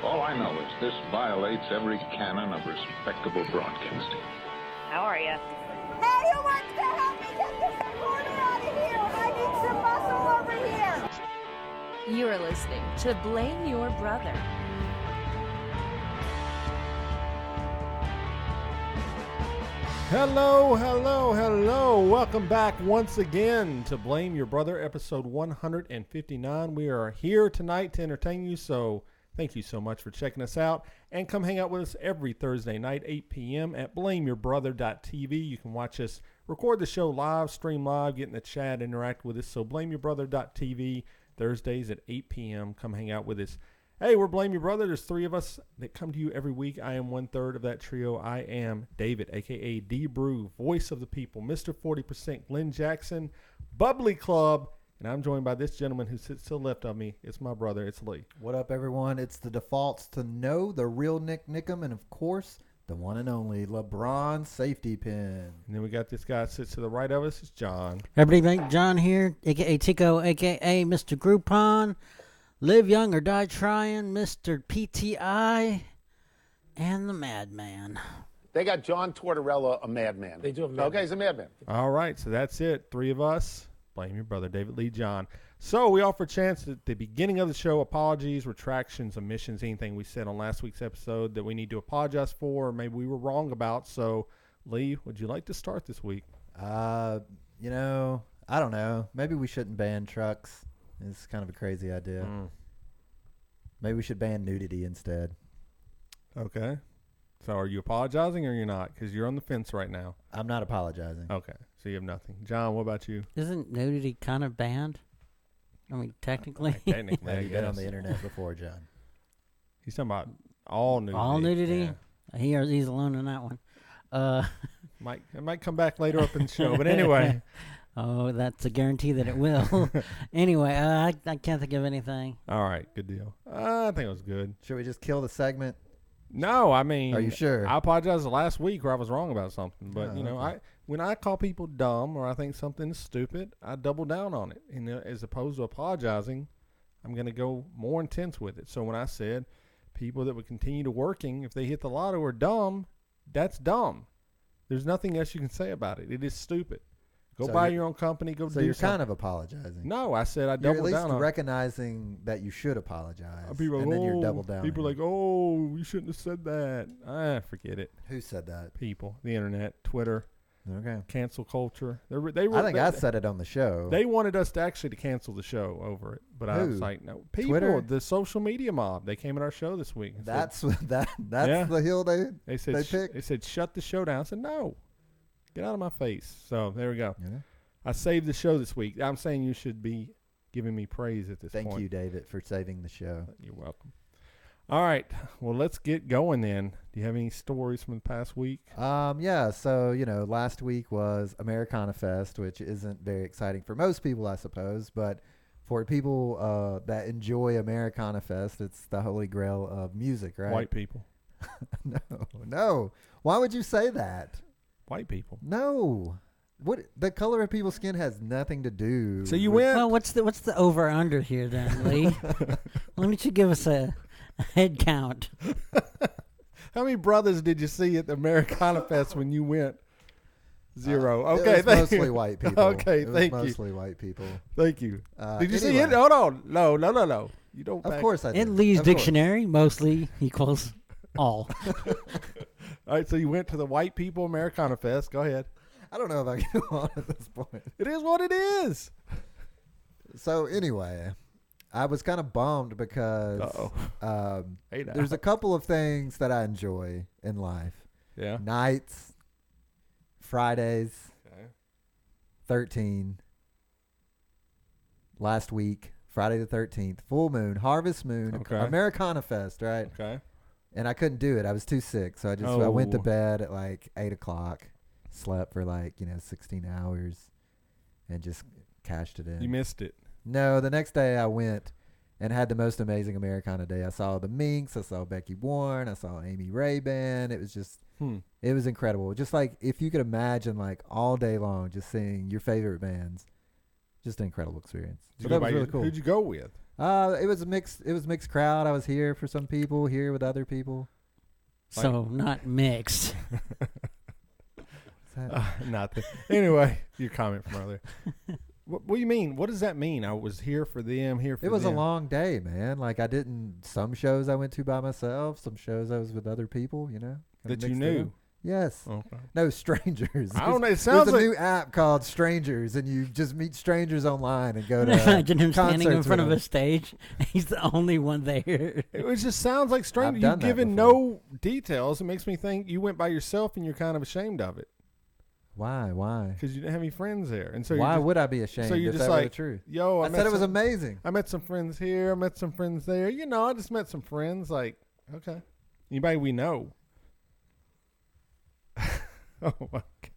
All I know is this violates every canon of respectable broadcasting. How are you? Hey, who wants to help me get this recorder out of here? I need some muscle over here. You are listening to Blame Your Brother. Hello, hello, hello. Welcome back once again to Blame Your Brother, episode 159. We are here tonight to entertain you, so thank you so much for checking us out. And come hang out with us every Thursday night, 8 p.m. at blameyourbrother.tv. You can watch us record the show live, stream live, get in the chat, interact with us. So blameyourbrother.tv, Thursdays at 8 p.m. Come hang out with us. Hey, we're Blame Your Brother. There's three of us that come to you every week. I am one third of that trio. I am David, a.k.a. D-Brew, voice of the people, Mr. 40%, Glenn Jackson, Bubbly Club, and I'm joined by this gentleman who sits to the left of me. It's my brother. It's Lee. What up, everyone? It's the defaults to know the real Nick Nickum, and, of course, the one and only LeBron Safety Pin. And then we got this guy that sits to the right of us. It's John. Everybody think John here, a.k.a. Tico, a.k.a. Mr. Groupon. Live young or die trying, Mr. PTI, and the Madman. They got John Tortorella, a madman. They do have a madman. Okay, he's a madman. All right, so that's it. Three of us. Blame Your Brother, David, Lee, John. So we offer a chance at the beginning of the show, apologies, retractions, omissions, anything we said on last week's episode that we need to apologize for or maybe we were wrong about. So, Lee, would you like to start this week? I don't know. Maybe we shouldn't ban trucks. It's kind of a crazy idea. Maybe we should ban nudity instead. Okay. So are you apologizing or you're not? Because you're on the fence right now. I'm not apologizing. Okay. So you have nothing. John, what about you? Isn't nudity kind of banned? I mean, technically. Technically, Have I you been on guess. the internet before, John? He's talking about all nudity. All nudity? Yeah. He's alone in that one. It might come back later up in the show. But anyway. Oh, that's a guarantee that it will. Anyway, I can't think of anything. All right. Good deal. I think it was good. Should we just kill the segment? No, I mean. Are you sure? I apologized last week where I was wrong about something. But, okay. When I call people dumb or I think something is stupid, I double down on it. And as opposed to apologizing, I'm going to go more intense with it. So when I said people that would continue to working, if they hit the lotto are dumb, that's dumb. There's nothing else you can say about it. It is stupid. Go buy your own company. Go do something. So you're kind of apologizing. No, I said I You're doubled down on it. at least recognizing that you should apologize. People and then you're double down. People are like, oh, you shouldn't have said that. Forget it. Who said that? People, the internet, Twitter, Okay. cancel culture. I said it on the show. They wanted us to cancel the show over it, but I was like, no. People, Twitter? the social media mob. They came at our show this week. That's yeah. the hill they picked. They said shut the show down. I said no, get out of my face. So there we go. Yeah. I saved the show this week. I'm saying you should be giving me praise at this point. Thank you, David, for saving the show. You're welcome. All right. Well, let's get going then. Do you have any stories from the past week? Yeah. So, last week was Americana Fest, which isn't very exciting for most people, I suppose. But for people that enjoy Americana Fest, it's the holy grail of music, right? White people. No. Why would you say that? White people. No. What the color of people's skin has nothing to do. So you went. Well, what's the over under here then, Lee? Why don't you give us a head count? How many brothers did you see at the Americana Fest when you went? Zero. Okay, it was mostly white people. Okay, thank you. Mostly white people. Thank you. Did you see it? Hold on. No. You don't. Of course I did. In Lee's dictionary, mostly equals all. All right, so you went to the white people Americana Fest. Go ahead. I don't know if I can go on at this point. It is what it is. So anyway, I was kind of bummed because there's a couple of things that I enjoy in life. Yeah. Nights, Fridays, okay. 13, last week, Friday the 13th, full moon, harvest moon, okay. Americana Fest, right? Okay. And I couldn't do it. I was too sick. So I went to bed at like 8 o'clock. Slept for 16 hours and just cashed it in. You missed it. No, the next day I went and had the most amazing Americana day. I saw the Minks. I saw Becky Warren. I saw Amy Ray Band. It was just, it was incredible. Just like if you could imagine all day long just seeing your favorite bands, just an incredible experience. So that was really cool. Who'd you go with? It was a mixed crowd. I was here for some people, here with other people. So not mixed. Nothing. Anyway, your comment from earlier. What do you mean? What does that mean? I was here for them, here for them. It was a long day, man. Like some shows I went to by myself, some shows I was with other people, That you knew. Yes. Okay. No, strangers. I don't know. It sounds There's like a new app called Strangers, and you just meet strangers online and go to Imagine him standing in concerts front with of a them. stage. He's the only one there. it just sounds like strange. I've done You've that given before. no details. It makes me think you went by yourself and you're kind of ashamed of it Why? because you didn't have any friends there. And so Why you're would I be ashamed so you're if just that were the like, truth? yo, I said it was amazing. I met some friends here. I met some friends there. I just met some friends. Like, okay, anybody we know. Oh my God.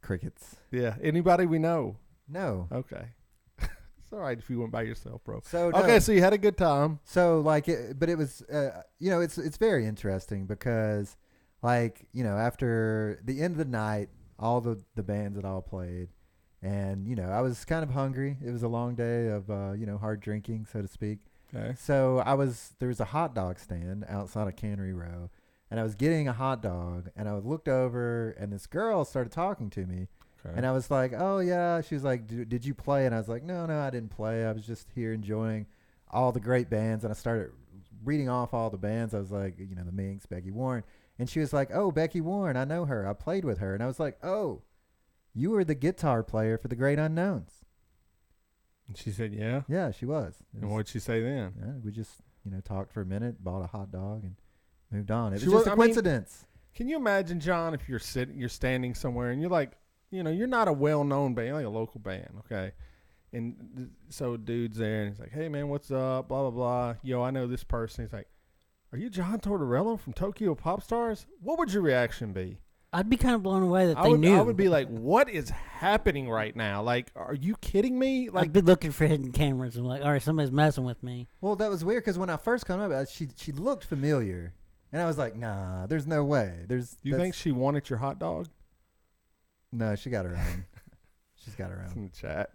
Crickets. Yeah, anybody we know. No. Okay. It's all right if you went by yourself, bro. So no. Okay, so you had a good time. So but it was, it's very interesting because, after the end of the night, all the bands had all played, and I was kind of hungry. It was a long day of hard drinking, so to speak. Okay. So there was a hot dog stand outside of Cannery Row, and I was getting a hot dog, and I looked over, and this girl started talking to me. Okay. And I was like, oh, yeah. She was like, did you play? And I was like, no, I didn't play. I was just here enjoying all the great bands. And I started reading off all the bands. I was like, the Minx, Becky Warren. And she was like, oh, Becky Warren, I know her. I played with her. And I was like, oh, you were the guitar player for the Great Unknowns. And she said, yeah. Yeah, she was. And what'd she say then? Yeah, we just, talked for a minute, bought a hot dog, and moved on. It She was was- just a I mean- coincidence. Can you imagine, John, if you're standing somewhere and you're like, you're not a well-known band, you're like a local band, okay? And so dude's there and he's like, hey, man, what's up, blah, blah, blah. Yo, I know this person. He's like, are you John Tortorella from Tokyo Pop Stars? What would your reaction be? I'd be kind of blown away that they knew. I would be like, what is happening right now? Like, are you kidding me? Like, I'd be looking for hidden cameras. I'm like, all right, somebody's messing with me. Well, that was weird because when I first come up, she looked familiar. And I was like, nah, there's no way. you think she wanted your hot dog? No, she got her own. She's got her It's own. in the chat.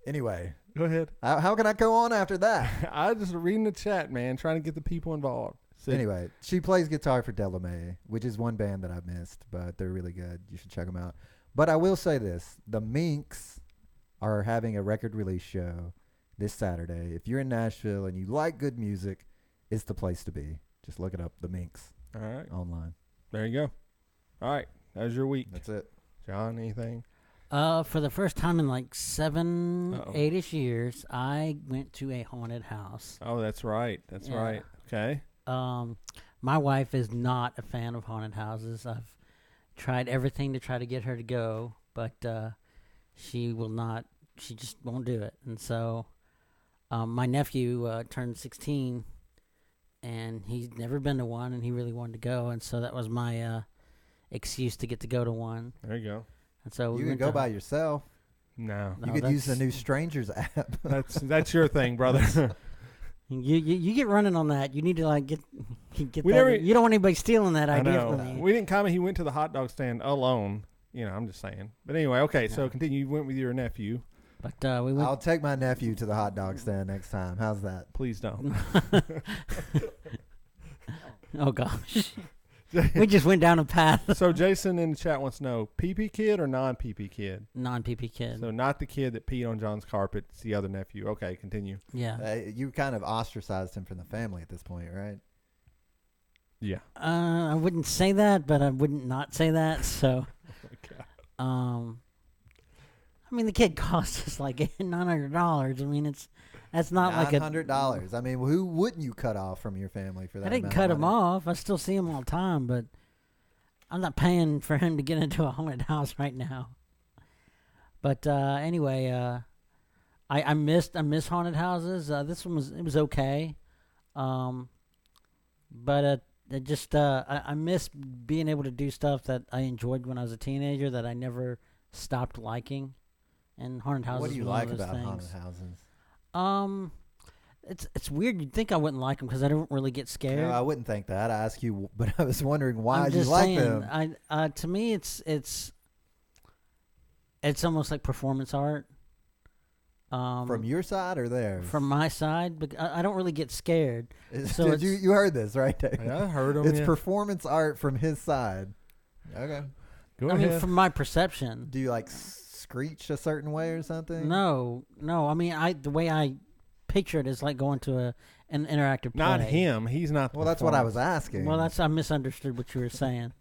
Anyway, Go ahead. how can I go on after that? I just reading the chat, man, trying to get the people involved. Anyway, she plays guitar for Delamay, which is one band that I missed, but they're really good. You should check them out. But I will say this. The Minx are having a record release show this Saturday. If you're in Nashville and you like good music, it's the place to be. Just look it up, The Minx, All right. online. There you go. All right. That was your week. That's it. John, anything? For the first time in like 7, Uh-oh. 8-ish years, I went to a haunted house. Oh, that's right. That's Yeah. right. Okay. My wife is not a fan of haunted houses. I've tried everything to try to get her to go, but she will not. She just won't do it. And so my nephew turned 16, and he's never been to one, and he really wanted to go. And so that was my excuse to get to go to one. There you go. And so we You can went go to- by yourself. No. No, You could use the that's- new Strangers app. That's your thing, brother. You get running on that. You need to like get We that. never- You don't want anybody stealing that I idea know. from you. We didn't comment. He went to the hot dog stand alone. I'm just saying. But anyway, okay. So No. continue. You went with your nephew. But we went. I'll take my nephew to the hot dog stand next time. How's that? Please don't. Oh gosh, we just went down a path. So Jason in the chat wants to know, PP kid or non-PP kid? Non-PP kid. So not the kid that peed on John's carpet. It's the other nephew. Okay, continue. Yeah. You kind of ostracized him from the family at this point, right? Yeah. I wouldn't say that, but I wouldn't not say that. So, Okay. I mean, the kid cost us like $900. I mean, that's not like a. $900. I mean, who wouldn't you cut off from your family for that? I didn't amount cut of him money? off. I still see him all the time, but I'm not paying for him to get into a haunted house right now. But anyway, I miss haunted houses. This one was okay, but it just I miss being able to do stuff that I enjoyed when I was a teenager that I never stopped liking. And haunted houses. What do you is one like of those about things. haunted houses? It's weird. You'd think I wouldn't like them because I don't really get scared. No, I wouldn't think that. I asked you, but I was wondering why I'm you just like saying, them. to me, it's almost like performance art. From your side or theirs? From my side, but I don't really get scared. So Did you heard this, right, Dave? Yeah, I heard him. It's yeah. performance art from his side. Okay. Go I ahead. mean, from my perception. Do you like screech a certain way or something? No. I mean, the way I picture it is like going to an interactive play. Not him. He's not. The Well, that's what I was performance. asking. Well, I misunderstood what you were saying.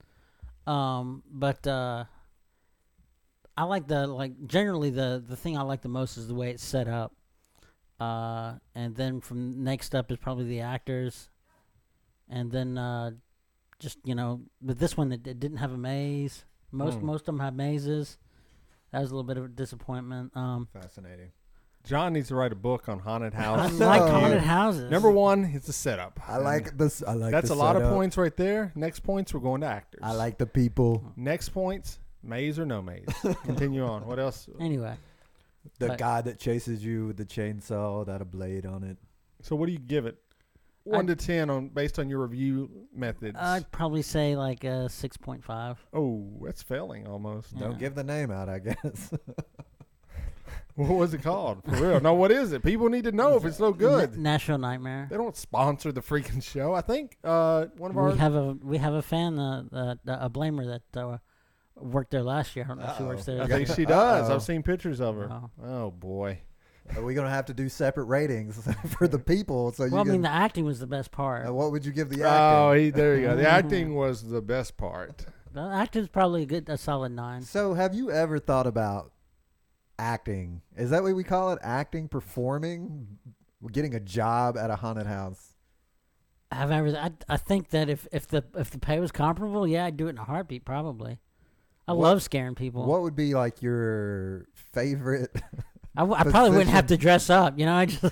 But I like generally the thing I like the most is the way it's set up. And then from next up is probably the actors, and then just with this one it didn't have a maze. Most of them have mazes. That was a little bit of a disappointment. Fascinating. John needs to write a book on haunted I houses. like haunted houses. Number one is the setup. I like this. I like That's the a lot of setup. points right there. Next points, we're going to actors. I like the people. Next points, maze or no maze. Continue on. What else? Anyway, The But- guy that chases you with the chainsaw that a blade on it. So what do you give it? 1 to 10 based on your review methods. I'd probably say like a 6.5. Oh, that's failing almost. Yeah. Don't give the name out, I guess. What was it called? For real? No, what is it? People need to know if it's so good. National Nightmare. They don't sponsor the freaking show. I think one of our We have a fan, a blamer that worked there last year. I don't know if she works there. I think she does. Uh-oh. I've seen pictures of her. Oh. Oh boy. Are we going to have to do separate ratings for the people? So Well, I you mean, can, the acting was the best part. what would you give the Oh, acting? there you go. The acting was the best part. The acting's probably a solid 9. So have you ever thought about acting? Is that what we call it? Acting, performing, getting a job at a haunted house? Have I ever? I think that if the pay was comparable, yeah, I'd do it in a heartbeat. Probably. I love scaring people. What would be like your favorite? I probably wouldn't have to position? dress up. I just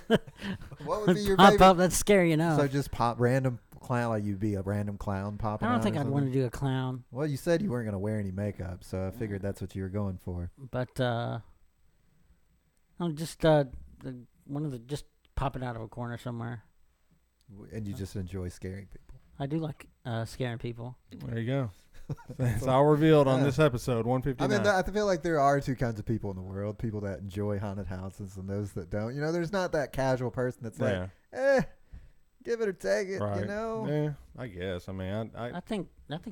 What would be your pop favorite? up. That's scary enough. So just pop random clown, like you'd be a random clown popping I don't out think or I'd want to something? do a clown, Well, you said you weren't going to wear any makeup, so I figured that's what you were going for. but I'm just one of the just popping out of a corner somewhere. And you just enjoy scaring people. I do like scaring people. There you go. It's all revealed on Yeah. this episode, I 159. mean, I feel like there are two kinds of people in the world: people that enjoy haunted houses and those that don't. There's not that casual person that's yeah, like, give it or take it. right. Yeah. I guess. I mean, I think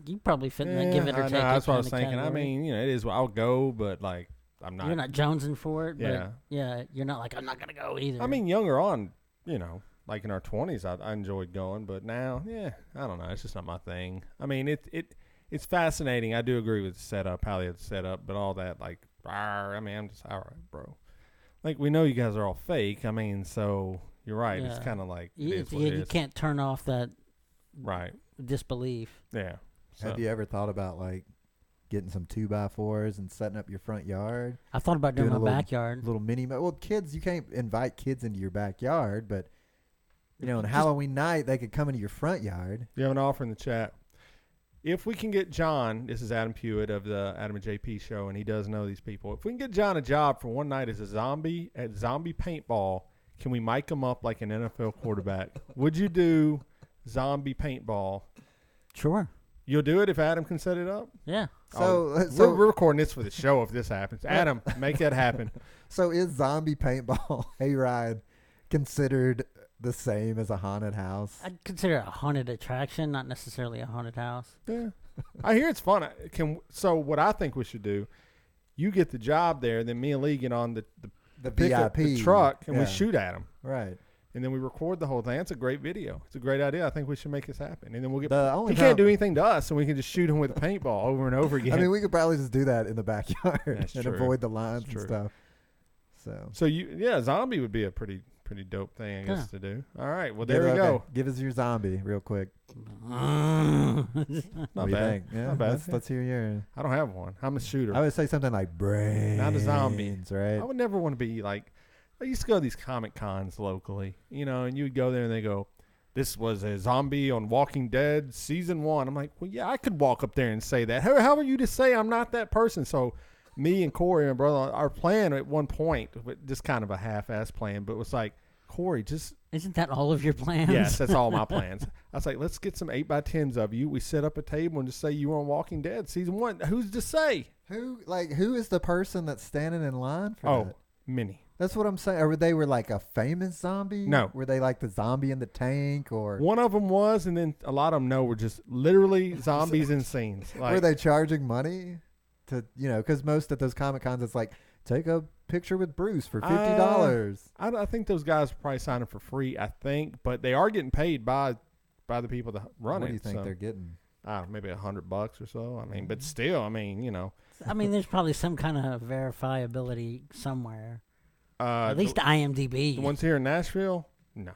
you probably fit in yeah, that give it or I take know, it. that's what I was kinda thinking. I category. mean, it is. I'll go, but like, I'm not. You're not jonesing for it. Yeah. But yeah, you're not like I'm not gonna go either. I mean, younger on, like in our 20s, I enjoyed going, but now, I don't know. It's just not my thing. I mean, it's fascinating. I do agree with the setup, how they had set up, but all that, like, I mean, I'm just, all right, bro. Like, we know you guys are all fake. I mean, so you're right. It's Yeah. kind of like, it you, is what it you is. can't turn off that Right. disbelief. Yeah. So, Have you ever thought about like getting some 2x4s and setting up your front yard? I thought about doing Doing my a little- backyard. Little mini. Well, kids, you can't invite kids into your backyard, but on Halloween night they could come into your front yard. you have an offer in the chat. If we can get John, this is Adam Pewitt of the Adam and JP show, and he does know these people. If we can get John a job for one night as a zombie at Zombie Paintball, can we mic him up like an NFL quarterback? Would you do Zombie Paintball? Sure. You'll do it if Adam can set it up? Yeah. We're recording this for the show if this happens. Adam, make that happen. So is zombie paintball hayride considered the same as a haunted house? I'd consider it a haunted attraction, not necessarily a haunted house. Yeah. I hear it's fun. So what I think we should do, you get the job there, then me and Lee get on the pickup, VIP the truck, and we yeah. shoot at him. Right. And then we record the whole thing. That's a great video. It's a great idea. I think we should make this happen. And then we'll get. The only He can't time- do anything to us, and we can just shoot him with a paintball over and over again. I mean, we could probably just do that in the backyard That's and true. avoid the lines That's and true. stuff. So zombie would be a pretty dope thing, I guess, to do. All right, well, Give there we okay, go. Give us your zombie real quick. Not What do you bad. think? Yeah, Not bad. let's hear your. I don't have one. I'm a shooter. I would say something like brains. Not a zombie. Right? I would never want to be like. I used to go to these comic cons locally, and you would go there and they go, "This was a zombie on Walking Dead season 1." I'm like, well, yeah, I could walk up there and say that. How are you to say I'm not that person? So, me and Corey, my brother, our plan at one point, just kind of a half-ass plan, but it was like, Corey, just Isn't that all of your plans? yes, that's all my plans. I was like, let's get some 8x10s of you. We set up a table and just say you were on Walking Dead season 1. Who's to say? Who is the person that's standing in line for Oh, that? Minnie. That's what I'm saying. Or they were like a famous zombie? No. Were they like the zombie in the tank? Or One of them was, and then a lot of them were just literally zombies in scenes. Like, were they charging money to, because most at those Comic Cons, it's like, take a picture with Bruce for $50. I think those guys are probably signing for free, I think, but they are getting paid by the people that run it. What do you think they're getting? Maybe $100 or so. I mean, but still, I mean, there's probably some kind of verifiability somewhere. At least the IMDb. ones here in Nashville, no.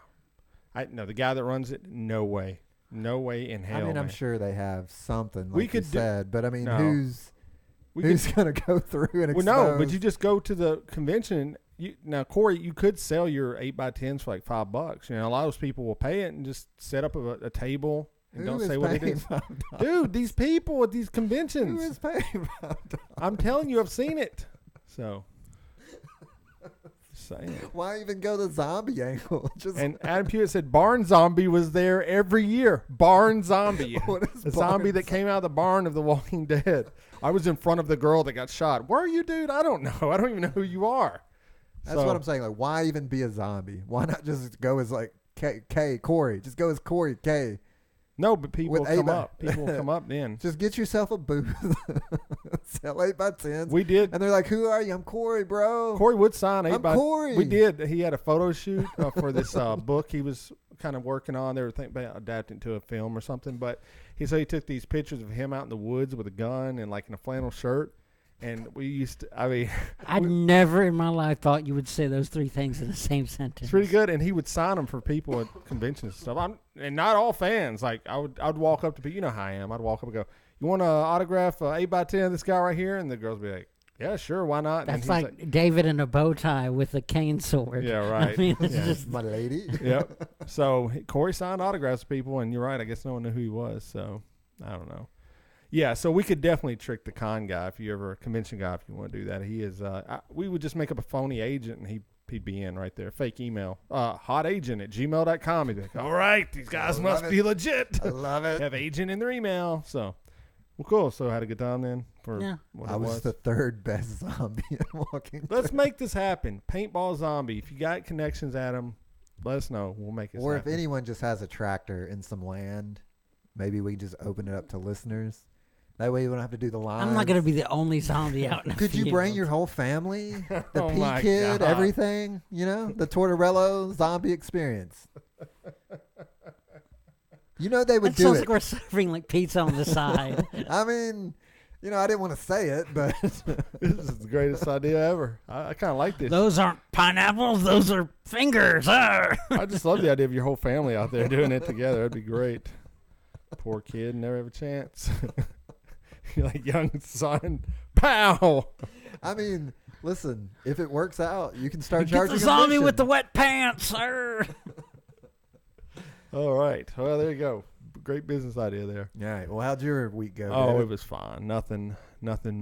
The guy that runs it, no way in hell. I mean, I'm man. sure they have something, We like could you said, but I mean, No. who's going to go through and expose? Well, no, but you just go to the convention. Now, Corey, you could sell your 8x10s for like $5. A lot of those people will pay it and just set up a table and Who don't is say what it paying is. $5? Dude, these people at these conventions. Who is paying $5? I'm telling you, I've seen it. So, saying. Why even go the zombie angle? And Adam Hewitt said Barn Zombie was there every year. Barn Zombie. What is the Barn zombie that came out of the barn of The Walking Dead. I was in front of the girl that got shot. Where are you, dude? I don't know. I don't even know who you are. That's what I'm saying. Like, why even be a zombie? Why not just go as like K Corey? Just go as Corey K. No, but people With will come 8x up. People will come up then. Just get yourself a booth. Sell 8x10s. We did. And they're like, who are you? I'm Corey, bro. Corey would sign 8 I'm by. Corey. We did. He had a photo shoot for this book he was kind of working on. They were thinking about adapting to a film or something. But he said he took these pictures of him out in the woods with a gun and like in a flannel shirt. And we used to, I never in my life thought you would say those three things in the same sentence. it's pretty good. And he would sign them for people at conventions and stuff. And not all fans. Like I'd walk up to people, you know how I am. I'd walk up and go, you want to autograph 8x10 of this guy right here? And the girls would be like, yeah, sure, why not? That's and he's like David in a bow tie with a cane sword. Yeah, right. I mean, it's Yeah. just My lady. Yep. So Corey signed autographs to people, and you're right. I guess no one knew who he was. So I don't know. Yeah. So we could definitely trick the con guy if you ever a convention guy if you want to do that. He is. We would just make up a phony agent, and he'd be in right there. Fake email. hotagent@gmail.com. He'd be like, all right, these guys must it. be legit. I love it. Have agent in their email. So well, cool. So had a good time then. For Yeah. what I it was the third best zombie in Walking Let's Dead. make this happen. Paintball zombie. If you got connections, Adam, let us know. We'll make it Or happen. if anyone just has a tractor in some land, maybe we can just open it up to listeners. That way you don't have to do the lines. I'm not going to be the only zombie out in the Could you field. bring your whole family? The Oh my Pea Kid, God. everything? The Tortorello zombie experience. They would That do sounds it. like we're serving like pizza on the side. I mean, I didn't want to say it, but This is the greatest idea ever. I kind of like this. Those aren't pineapples. Those are fingers. I just love the idea of your whole family out there doing it together. That'd be great. Poor kid, never have a chance. You're like, young son, pow. I mean, listen, if it works out, you can start Get charging the zombie with the admission. wet pants, sir. All right. Well, there you go. Great business idea there. All right. Well, how'd your week go? Oh, David? it was fine. Nothing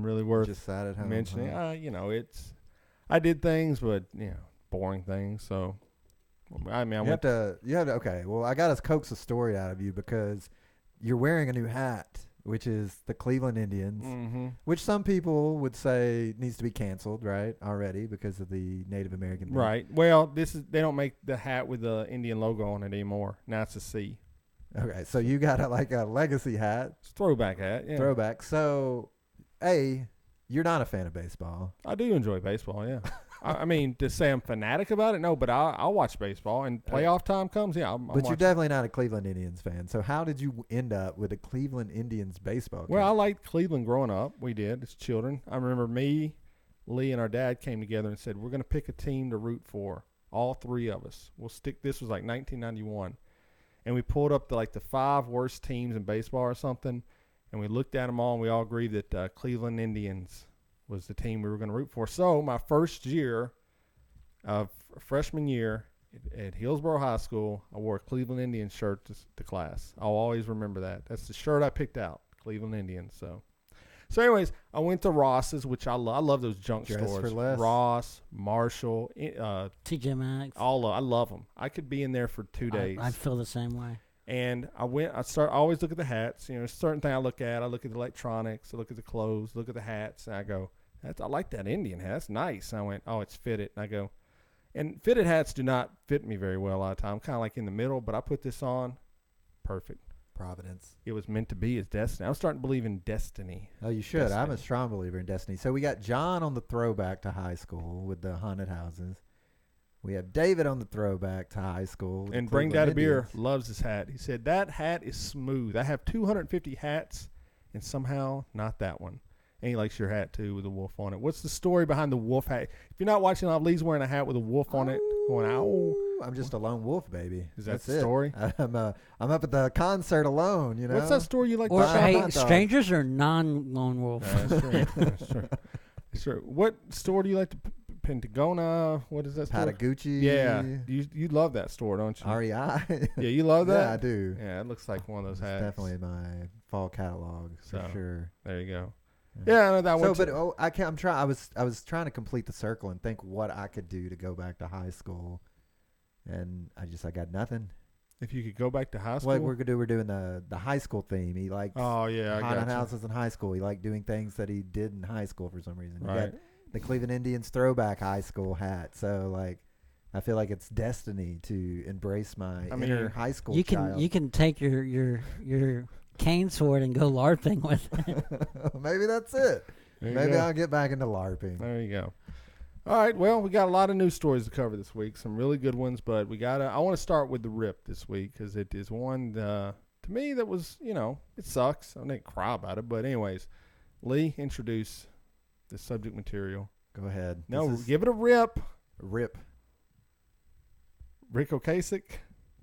really worth Just sat at home. mentioning. huh? I did things, but boring things. So, I mean, I You have went. to. Okay. Well, I got to coax a story out of you because you're wearing a new hat, which is the Cleveland Indians, Mm-hmm. which some people would say needs to be canceled, right? Already because of the Native American thing. Right. Well, they don't make the hat with the Indian logo on it anymore. Now it's a C. Okay. So you got a legacy hat, It's a throwback hat. Yeah. throwback. So, you're not a fan of baseball. I do enjoy baseball. Yeah. I mean, to say I'm fanatic about it, no. But I'll watch baseball, and playoff time comes. Yeah. I'm But you're watching. definitely not a Cleveland Indians fan. So how did you end up with a Cleveland Indians baseball team? Well, I liked Cleveland growing up. We did as children. I remember me, Lee, and our dad came together and said, we're going to pick a team to root for. All three of us. This was like 1991. And we pulled up the 5 worst teams in baseball or something. And we looked at them all, and we all agreed that Cleveland Indians was the team we were going to root for. So my first year of freshman year at Hillsborough High School, I wore a Cleveland Indians shirt to class. I'll always remember that. That's the shirt I picked out, Cleveland Indians. So anyways, I went to Ross's, which I love those junk Dress stores. for less. Ross, Marshall, TJ Maxx. I love them. I could be in there for 2 days. I feel the same way. And I always look at the hats. Certain thing I look at. I look at the electronics. I look at the clothes. Look at the hats. And I go, I like that Indian hat. That's nice. And I went, oh, it's fitted. And I go, And fitted hats do not fit me very well a lot of time. Kind of like in the middle, but I put this on, perfect. Providence. It was meant to be. It's destiny. I'm starting to believe in destiny. Oh, you should. Destiny. I'm a strong believer in destiny. So we got John on the throwback to high school with the haunted houses. We have David on the throwback to high school. And Bring Dad a Beer loves his hat. He said, that hat is smooth. I have 250 hats, and somehow not that one. And he likes your hat, too, with a wolf on it. What's the story behind the wolf hat? If you're not watching live, Lee's wearing a hat with a wolf on it going, ow. I'm just a lone wolf, baby. Is that That's the it. story? I'm up at the concert alone, you know. What's that story you like Or to share? hey, hot dog. strangers or non-lone wolf? That's true. That's true. That's true. What store do you like to Pentagona? What is that store? Patagucci. Yeah. You love that store, don't you? REI. Yeah, you love that? Yeah, I do. Yeah, it looks like one of those It's hats. definitely my fall catalog for So, sure. There you go. Yeah, I know that one. So, but I can't. I was trying to complete the circle and think what I could do to go back to high school, and I got nothing. If you could go back to high school. What we're doing the high school theme. He likes Oh, yeah, I haunted got you. houses in high school. He liked doing things that he did in high school for some reason. You Right. got the Cleveland Indians throwback high school hat. So like, I feel like it's destiny to embrace my inner high school child. You can take your cane sword and go LARPing with it. Maybe that's it. There you Maybe go. I'll get back into LARPing. There you go. All right, well, we got a lot of news stories to cover this week, some really good ones, but I want to start with the rip this week because it is one, to me, that was, it sucks. I didn't cry about it, but anyways, Lee, introduce the subject material. Go ahead. No, This is give it a rip. rip. Ric Ocasek.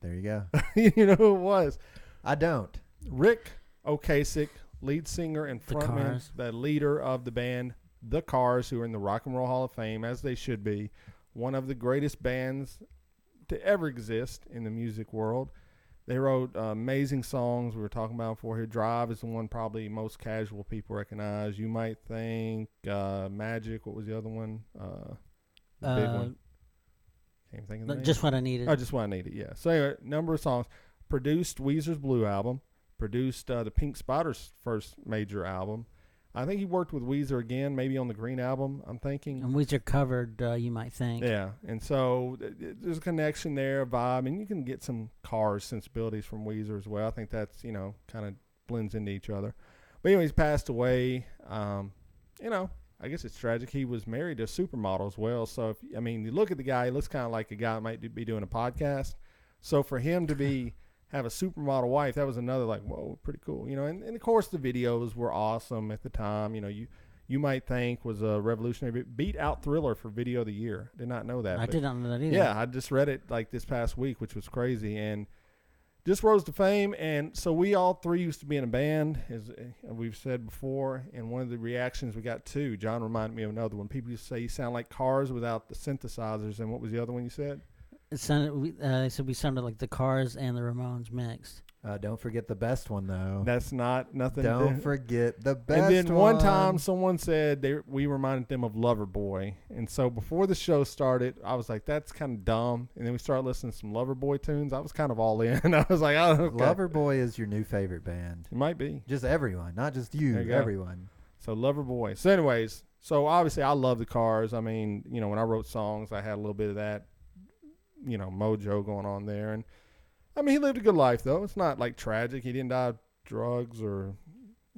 There you go. You know who it was. I don't. Ric Ocasek, lead singer and The frontman, Cars. the leader of the band The Cars, who are in the Rock and Roll Hall of Fame, as they should be. One of the greatest bands to ever exist in the music world. They wrote amazing songs we were talking about before here. Drive is the one probably most casual people recognize. You might think Magic. What was the other one? The big one. Can't think of the name. Just What I Needed. Oh, Just What I Needed, yeah. So anyway, number of songs. Produced Weezer's Blue album. Produced the Pink Spider's first major album. I think he worked with Weezer again, maybe on the Green album, I'm thinking. And Weezer covered, you might think. Yeah, and so there's a connection there, a vibe, and you can get some Cars sensibilities from Weezer as well. I think that's, kind of blends into each other. But anyways, passed away. I guess it's tragic. He was married to a supermodel as well. So, you look at the guy, he looks kind of like a guy that might be doing a podcast. So for him to have a supermodel wife, that was another whoa, pretty cool. And of course the videos were awesome at the time. You might think was a revolutionary. Beat out Thriller for video of the year. Did not know that. I did not know that either. Yeah, I just read it this past week, which was crazy, and just rose to fame. And so we all three used to be in a band, as we've said before. And one of the reactions we got too, John reminded me of another one. People used to say you sound like Cars without the synthesizers. And what was the other one you said? It sounded. They said we sounded like the Cars and the Ramones mixed. Don't forget the best one though. That's not nothing. Don't forget the best one. And then one time someone said we reminded them of Loverboy. And so before the show started, I was like, that's kind of dumb. And then we started listening to some Loverboy tunes. I was kind of all in. I was like, oh, okay. Loverboy is your new favorite band. It might be. Just everyone, not just you, There you go. everyone. So Loverboy. So anyways, obviously I love the Cars. When I wrote songs, I had a little bit of that, mojo going on there. And he lived a good life though. It's not tragic. He didn't die of drugs or.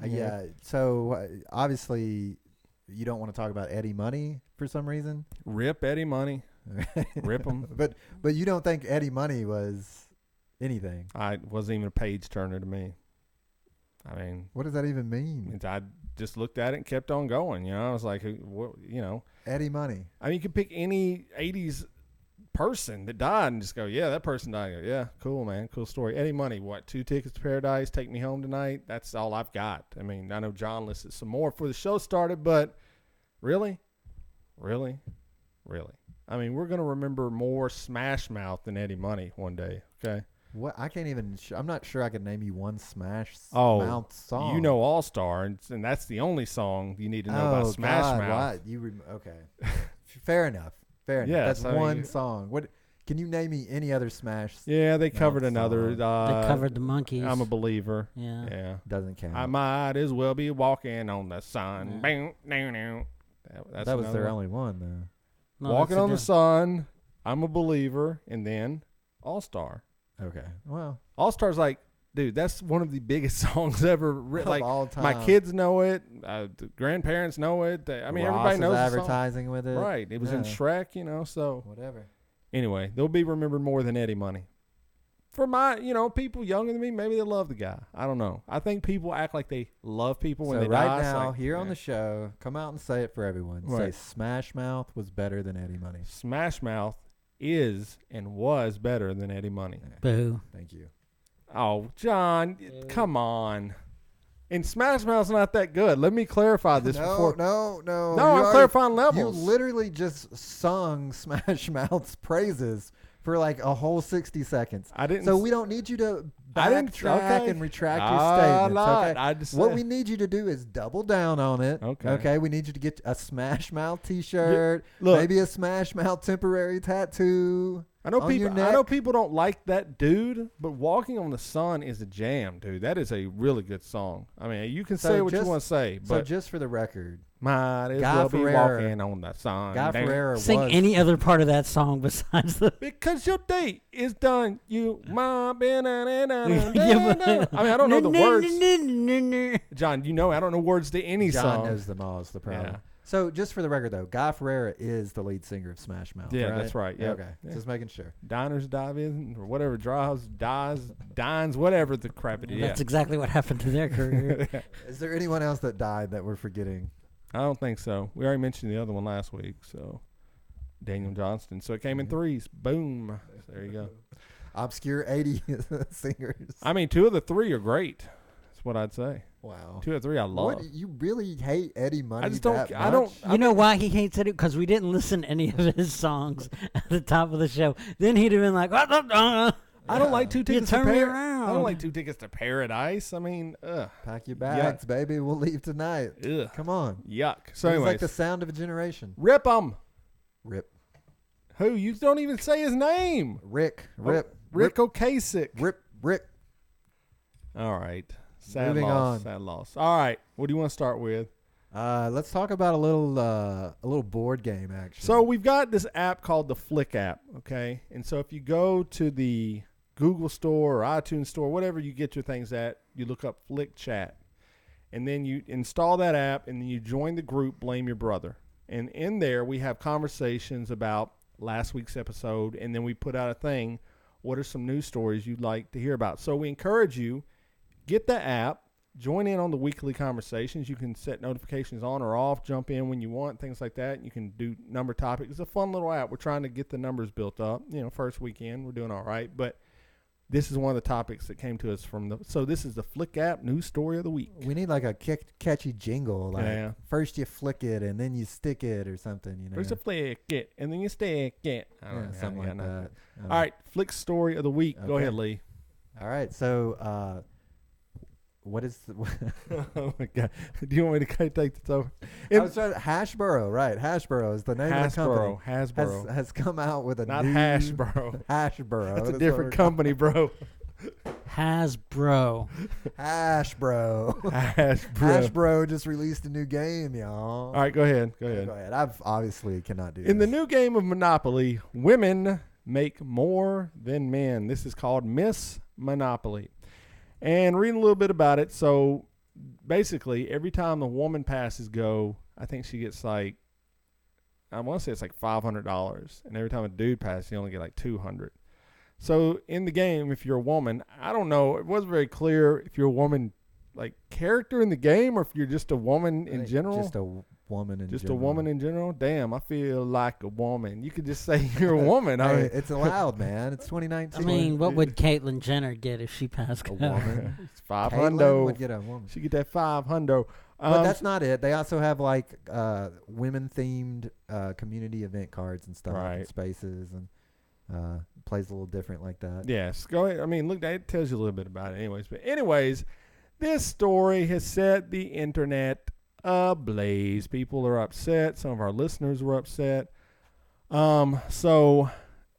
Yeah. So obviously, you don't want to talk about Eddie Money for some reason. Rip Eddie Money. Rip him. But you don't think Eddie Money was anything? I wasn't even a page turner to me. What does that even mean? I just looked at it and kept on going. I was like, what, Eddie Money. you could pick any 80s person that died and just go, yeah, that person died. I go, yeah, cool, man. Cool story. Eddie Money, what, 2 Tickets to Paradise, Take Me Home Tonight? That's all I've got. I know John listed some more before the show started, but really? Really? Really? We're going to remember more Smash Mouth than Eddie Money one day, okay? What? I can't even. I'm not sure I could name you one Smash Mouth song. You know All Star, and that's the only song you need to know about Smash God, Mouth. what? Okay. Fair enough. Fair enough. Yes, That's one song. What? Can you name me any other Smash? Yeah, they covered Mouth another. song? They covered the Monkees. I'm a Believer. Yeah. Yeah. Doesn't count. I might as well be walking on the sun. Yeah. Bang, now. That's that was another their one. only one though. No, Walking that's on the a sun. I'm a Believer, and then All Star. Okay. Well, All Star's like, dude, that's one of the biggest songs ever written. of Like, all time. my kids know it. The grandparents know it. I mean, Ross everybody is knows the song. advertising with it. Right. It was in Yeah. Shrek, you know, so. Whatever. Anyway, they'll be remembered more than Eddie Money. For my, people younger than me, maybe they love the guy. I don't know. I think people act like they love people when So they right die. It's now, like, here on the show, come out and say it for everyone. Right. Say Smash Mouth was better than Eddie Money. Smash Mouth is and was better than Eddie Money. Boo. Thank you. Oh, John, come on. And Smash Mouth's not that good. Let me clarify this before. No. No, You I'm already- clarifying You levels. literally just sung Smash Mouth's praises for like a whole 60 seconds. I didn't. So we don't need you to I didn't- backtrack okay. and retract your Ah, statements. lot. Okay? I just What said- we need you to do is double down on it. Okay. We need you to get a Smash Mouth T-shirt, look. maybe a Smash Mouth temporary tattoo. I know on people. your I neck. know people don't like that dude, but "Walking on the Sun" is a jam, dude. That is a really good song. I mean, you can So say what you just- want to say, So but just for the record, might as Guy well be Ferrera- walking on the sun. Guy damn. Ferrera Sing was any other part of that song besides the. Because your date is done. You might be. I mean, Yeah, but- I don't know the words. words. John, I don't know words to any John song. knows them all. Is the problem. Yeah. So just for the record, though, Guy Ferrera is the lead singer of Smash Mouth. Yeah, right? that's right. Yep. Okay, Yeah. just making sure. Diners, dive-in, or whatever, drives, dies, dines, whatever the crap it is. That's exactly what happened to their career. Is there anyone else that died that we're forgetting? I don't think so. We already mentioned the other one last week, so Daniel Johnston. So it came in threes. Boom. So there you go. Obscure 80 singers. I mean, 2 of the 3 are great. That's what I'd say. Wow. 2 of the 3 I love. What, you really hate Eddie Money I just don't. that I don't. much? You know why he hates it? Because we didn't listen to any of his songs at the top of the show. Then he'd have been like, I don't like 2 tickets to turn me Paradise. around. I don't like 2 tickets to Paradise. I mean, Pack your bags, baby. We'll leave tonight. ugh, Come on. yuck. So It's anyways, like the sound of a generation. rip 'em. Rip. Who? You don't even say his name. Rick. Rip. Ric Ocasek. Rip. All right. Sad Moving loss. on. Sad loss. All right. What do you want to start with? Let's talk about a little board game action. So we've got this app called the Flick app, okay? And so if you go to the Google Store or iTunes Store, whatever you get your things at, you look up Flick Chat. And then you install that app, and then you join the group Blame Your Brother. And in there, we have conversations about last week's episode, and then we put out a thing, what are some news stories you'd like to hear about? So we encourage you, get the app, join in on the weekly conversations. You can set notifications on or off, jump in when you want, things like that. You can do number topics. It's a fun little app. We're trying to get the numbers built up. First weekend, we're doing all right. But this is one of the topics that came to us so this is the Flick app news story of the week. we need like a catchy jingle. Like Yeah. first you flick it and then you stick it or something. You know. First you flick it, and then you stick it. I don't Yeah, know. something I like got nothing. that. All right, Flick story of the week. Go Okay. ahead, Lee. All right. So, what is? Oh my God! Do you want me to take this over? I was trying to, Hashboro, right? Hashboro is the name of the company. Hasbro. Has come out with a Not new Hashbro. Hashboro. That's a what different we're company, bro. Hasbro. Hashbro. Hasbro. Hashbro just released a new game, y'all. All right, go ahead. Go Go ahead. ahead. I've obviously cannot do In the this. new game of Monopoly, women make more than men. This is called Miss Monopoly. And reading a little bit about it, so basically every time the woman passes go, I think she gets like, I want to say it's like $500. And every time a dude passes, you only get like $200. So in the game, if you're a woman, I don't know, it wasn't very clear if you're a woman like character in the game or if you're just a woman in general. Just a woman in Just general. a woman in general? Damn, I feel like a woman. You could just say you're a woman. I Hey, mean, it's allowed, man. It's 2019. I mean, what would Caitlyn Jenner get if she passed a go? woman. it's five Caitlyn hundo. would get a woman. She get that 500. But that's not it. They also have like women-themed community event cards and stuff, Right. and spaces, and plays a little different like that. Yes, go ahead. I mean, look, that tells you a little bit about it anyways. But anyways, this story has set the internet ablaze. People are upset. Some of our listeners were upset. So,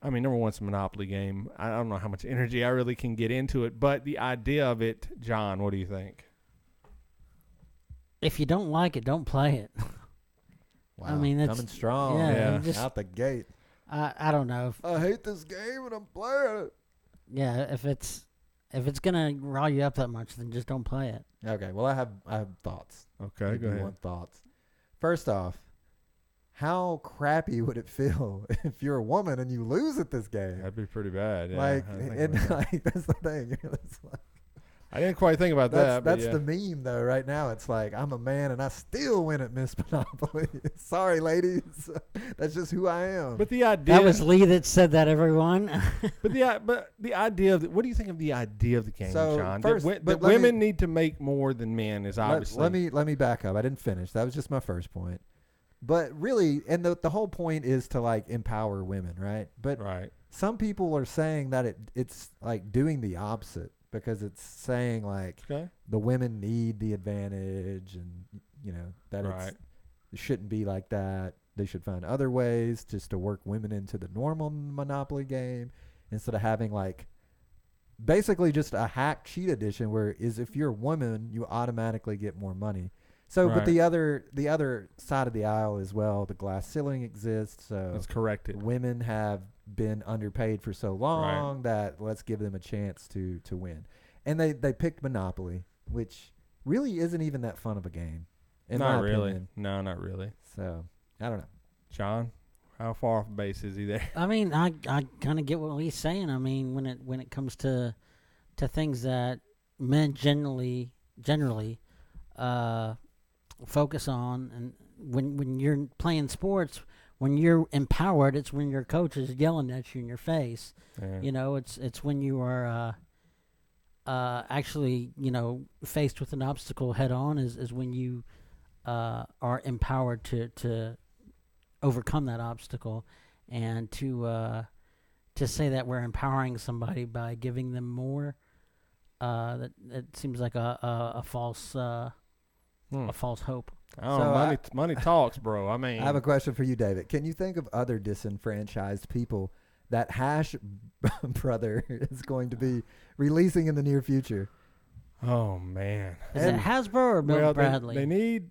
I mean, number one, it's a Monopoly game. I don't know how much energy I really can get into it, but the idea of it, John, what do you think? If you don't like it, don't play it. Wow. I mean, that's- coming strong. yeah, Yeah. just- Out the gate. I don't know. I hate this game and I'm playing it. Yeah, if it's gonna rile you up that much, then just don't play it. Okay, well, I have thoughts. Okay, If go you ahead. want thoughts. First off, how crappy would it feel if you're a woman and you lose at this game? That'd be pretty bad. Yeah, Like, I didn't think and about that. like that's the thing. It's like, I didn't quite think about that. that's but the meme though. Right now, it's like I'm a man and I still win at Miss Monopoly. Sorry, ladies, that's just who I am. But the idea That was Lee that said that, everyone. but the idea of what do you think of the idea of the game, So, John? first- that but let women me- need to make more than men is obviously. Let me back up. I didn't finish. That was just my first point. But really, and the whole point is to like empower women, right? But right. some people are saying that it's like doing the opposite because it's saying like Okay. the women need the advantage and that Right. it shouldn't be like that. They should find other ways just to work women into the normal Monopoly game instead of having like basically just a hack cheat edition where if you're a woman, you automatically get more money. So, Right. but the other side of the aisle as well, the glass ceiling exists. So Let's correct it. women have been underpaid for so long that let's give them a chance to win. And they picked Monopoly, which really isn't even that fun of a game. In Not my really. opinion. No, not really. So, I don't know. John, how far off base is he there? I mean, I kind of get what Lee's saying. I mean, when it comes to things that men generally focus on, and when you're playing sports, when you're empowered, it's when your coach is yelling at you in your face. Yeah. It's when you are actually faced with an obstacle head on is when you are empowered to overcome that obstacle, and to say that we're empowering somebody by giving them more, that seems like a false hope. Oh, So money talks, bro. I mean, I have a question for you, David. Can you think of other disenfranchised people that Hash Brother is going to be releasing in the near future? oh man. Is it Hasbro or Bill Well, Bradley? they need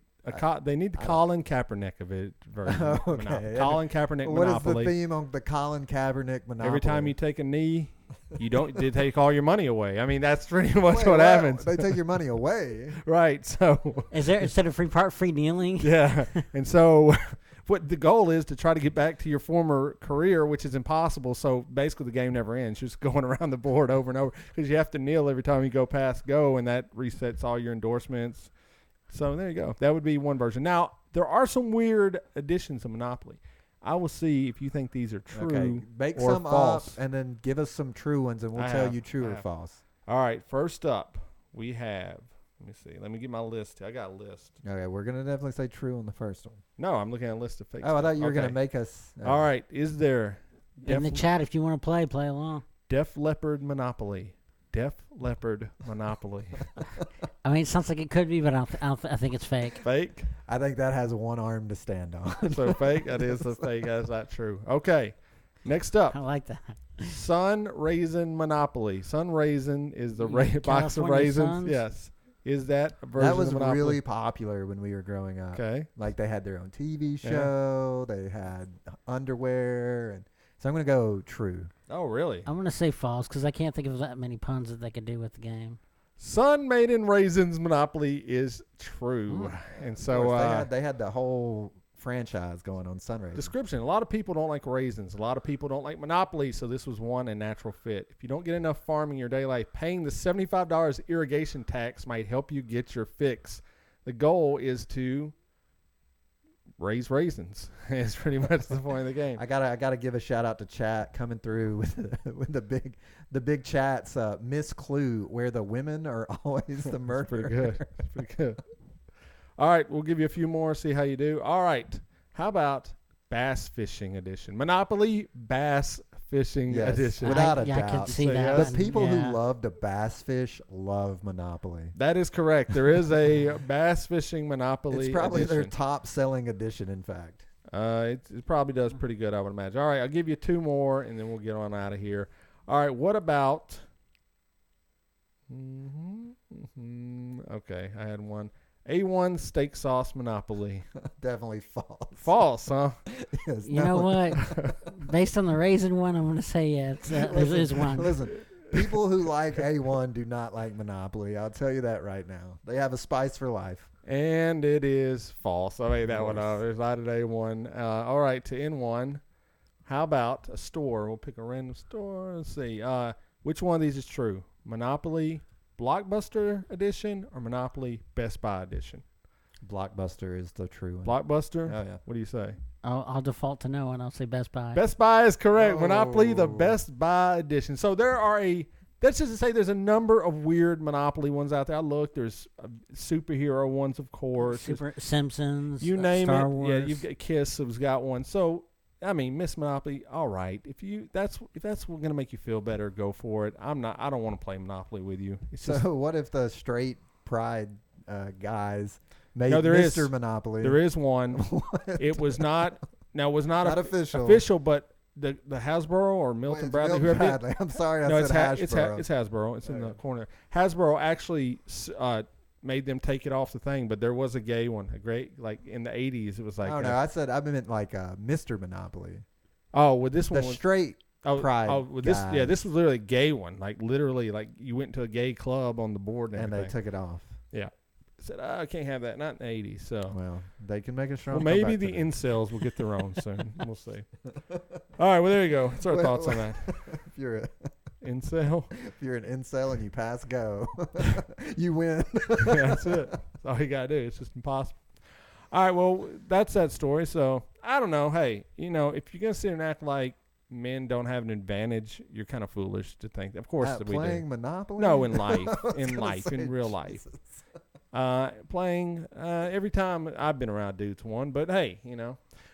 they need the Colin Kaepernick of it version. Okay. Colin Kaepernick What is Monopoly. the theme on the Colin Kaepernick Monopoly? Every time you take a knee, they take all your money away. I mean, that's pretty much Wait, what happens. They take your money away. Right. So Is there instead of free kneeling? yeah. And so what the goal is to try to get back to your former career, which is impossible. So basically the game never ends. You're just going around the board over and over because you have to kneel every time you go past go, and that resets all your endorsements. So there you go. That would be one version. Now, there are some weird additions to Monopoly. I will see if you think these are true Okay, make or some false. up and then give us some true ones, and we'll I tell have, you true I or have. false. All right, first up, we have, let me see. Let me get my list. I got a list. Okay, we're gonna definitely say true on the first one. No, I'm looking at a list of fake Oh, I thought stuff. you were gonna Okay. make us. All right, is there In the chat, if you want to play along. Def Leppard Monopoly? Def Leppard Monopoly. I mean, it sounds like it could be, but I think it's fake. Fake? I think that has one arm to stand on. So fake? That is a fake. That's not true. Okay, next up. I like that. Sun Raisin Monopoly. Sun Raisin is the box of California raisins. Suns? Yes. Is that a version That was of Monopoly? really popular when we were growing up. Okay. Like they had their own TV show, they had underwear, and so I'm gonna go true. Oh, really? I'm gonna say false because I can't think of that many puns that they could do with the game. Sun Made in Raisins Monopoly is true. And Of so course, they had the whole franchise going on Sunray. description. A lot of people don't like raisins. A lot of people don't like Monopoly, so this was one a natural fit. If you don't get enough farming in your daily life, paying the $75 irrigation tax might help you get your fix. The goal is to raise raisins. It's pretty much the point of the game. I gotta give a shout out to chat coming through with the big chats. Miss Clue, where the women are always the murderer. Pretty good. It's pretty good. All right, we'll give you a few more, see how you do. All right, how about Bass Fishing Edition? Monopoly Bass Fishing Yes, Edition. without a I doubt. could see So, that. yes. The people yeah. who love to bass fish love Monopoly. That is correct. There is a Bass Fishing Monopoly It's probably their edition. top selling edition, in fact. It probably does pretty good, I would imagine. All right, I'll give you two more, and then we'll get on out of here. All right, what about... Okay, I had one. A1 steak sauce monopoly. Definitely false. False, huh? Yes, You know what? Based on the raisin one, I'm going to say yeah. There is one. Listen, people who like A1 do not like Monopoly. I'll tell you that right now. They have a spice for life. And it is false. I made that one up. There's not an A1. All right, to N1, how about a store? We'll pick a random store. Let's see. Which one of these is true? Monopoly Blockbuster Edition or Monopoly Best Buy Edition? Blockbuster is the true one. Blockbuster? Oh, yeah. What do you say? I'll default to no, and I'll say Best Buy. Best Buy is correct. Monopoly, the Oh. Best Buy Edition. So there are that's just to say there's a number of weird Monopoly ones out there. I looked. There's superhero ones, of course. Super Simpsons. You name Star it. Wars. Yeah, you've got Kiss has got one. So, I mean, Miss Monopoly, all right. If that's going to make you feel better, go for it. I don't want to play Monopoly with you. It's just, So what if the straight pride guys made No, there is. Mr. Monopoly? there is one. It was not. Now, it was not, Not official. Official, but the Hasbro or Milton Wait, Bradley, Milton whoever did. Bradley. I'm sorry, No, I it's said Hasbro. Hashbro. It's Hasbro. It's in the Okay. corner. Hasbro actually made them take it off the thing, but there was a gay one, a great like in the 80s. It was like Oh no, I meant like Mr. Monopoly. with this The one was, straight pride with this guys. this was literally a gay one, like literally like you went to a gay club on the board and and they everything. took it off. Said I can't have that, not in the 80s. So Well, they can make a strong. well, maybe comeback the today. incels will get their own soon. We'll see. All right, well there you go. That's our Well, thoughts on that. if you're a, Incel. if you're an incel and you pass go, you win. Yeah, that's it. That's all you gotta do. It's just impossible. All right, well, that's that story. So I don't know. Hey, if you're gonna sit and act like men don't have an advantage, you're kind of foolish to think. Of course, At that we do. playing Monopoly. No, in life, I was in gonna life, say, in real life. Jesus. Playing every time I've been around dudes won, but hey,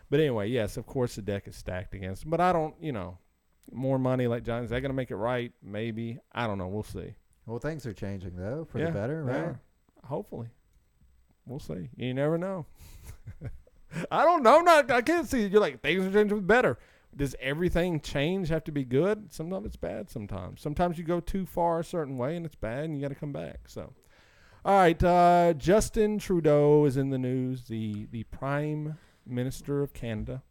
But anyway, yes, of course the deck is stacked against them. But I don't, more money like John, is that going to make it right? Maybe. I don't know. We'll see. Well, things are changing though for Yeah, the better, they right? are. Hopefully. We'll see. You never know. I don't know. I can't see it. You're like, things are changing for the better. Does everything change have to be good? Sometimes it's bad sometimes. Sometimes you go too far a certain way and it's bad and you got to come back. So, all right. Justin Trudeau is in the news, the Prime Minister of Canada.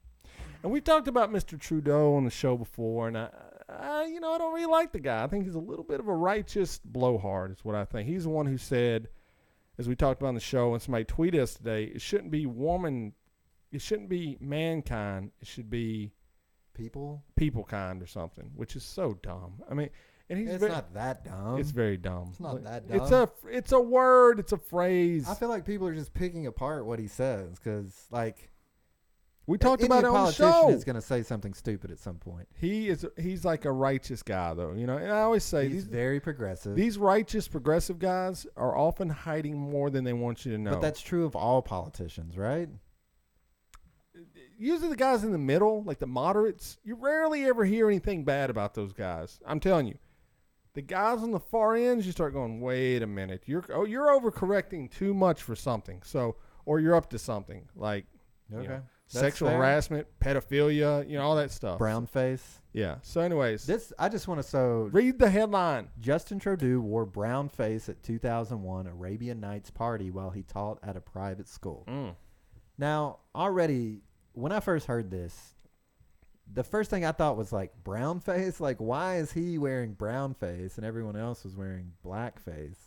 And we've talked about Mr. Trudeau on the show before, and I don't really like the guy. I think he's a little bit of a righteous blowhard is what I think. He's the one who said, as we talked about on the show, and somebody tweeted us today, it shouldn't be mankind, it should be people kind or something, which is so dumb. I mean, and he's It's not that dumb. it's very dumb. It's not that dumb. It's a word, it's a phrase. I feel like people are just picking apart what he says because, like, We talked any about it on the politician show. is going to say something stupid at some point. He's like a righteous guy, though. And I always say He's very progressive. these righteous, progressive guys are often hiding more than they want you to know. But that's true of all politicians, right? Usually the guys in the middle, like the moderates, you rarely ever hear anything bad about those guys. I'm telling you. The guys on the far ends, you start going, wait a minute. You're overcorrecting too much for something. So, or you're up to something like Okay. sexual fair. harassment, pedophilia, all that stuff. Brown face. Yeah. So anyways, I just want to read the headline. Justin Trudeau wore brown face at 2001 Arabian Nights party while he taught at a private school. Now, already, when I first heard this, the first thing I thought was like brown face. Like, why is he wearing brown face and everyone else was wearing black face?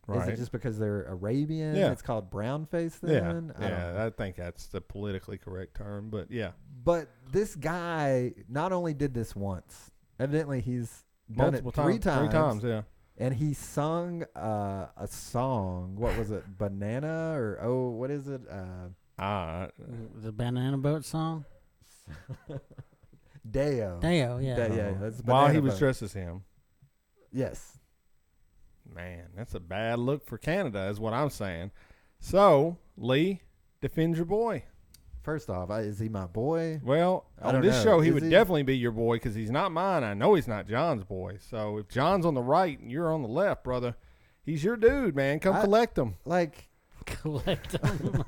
Right. Is it just because they're Arabian? Yeah. It's called brown face then? Yeah. I don't know. I think that's the politically correct term, but yeah. But this guy not only did this once, evidently he's done Multiple it three times. 3 times, yeah. And he sung a song. What was it? Banana or what is it? The Banana Boat song? Deo. Deo, yeah. Yeah, that's While he Banana was Boat. dressed as him. Yes. Man, that's a bad look for Canada, is what I'm saying. So, Lee, defend your boy. First off, is he my boy? Well, I on don't this know. show, he Is would he? definitely be your boy because he's not mine. I know he's not John's boy. So, if John's on the right and you're on the left, brother, he's your dude, man. Come collect him. Like, Collect them.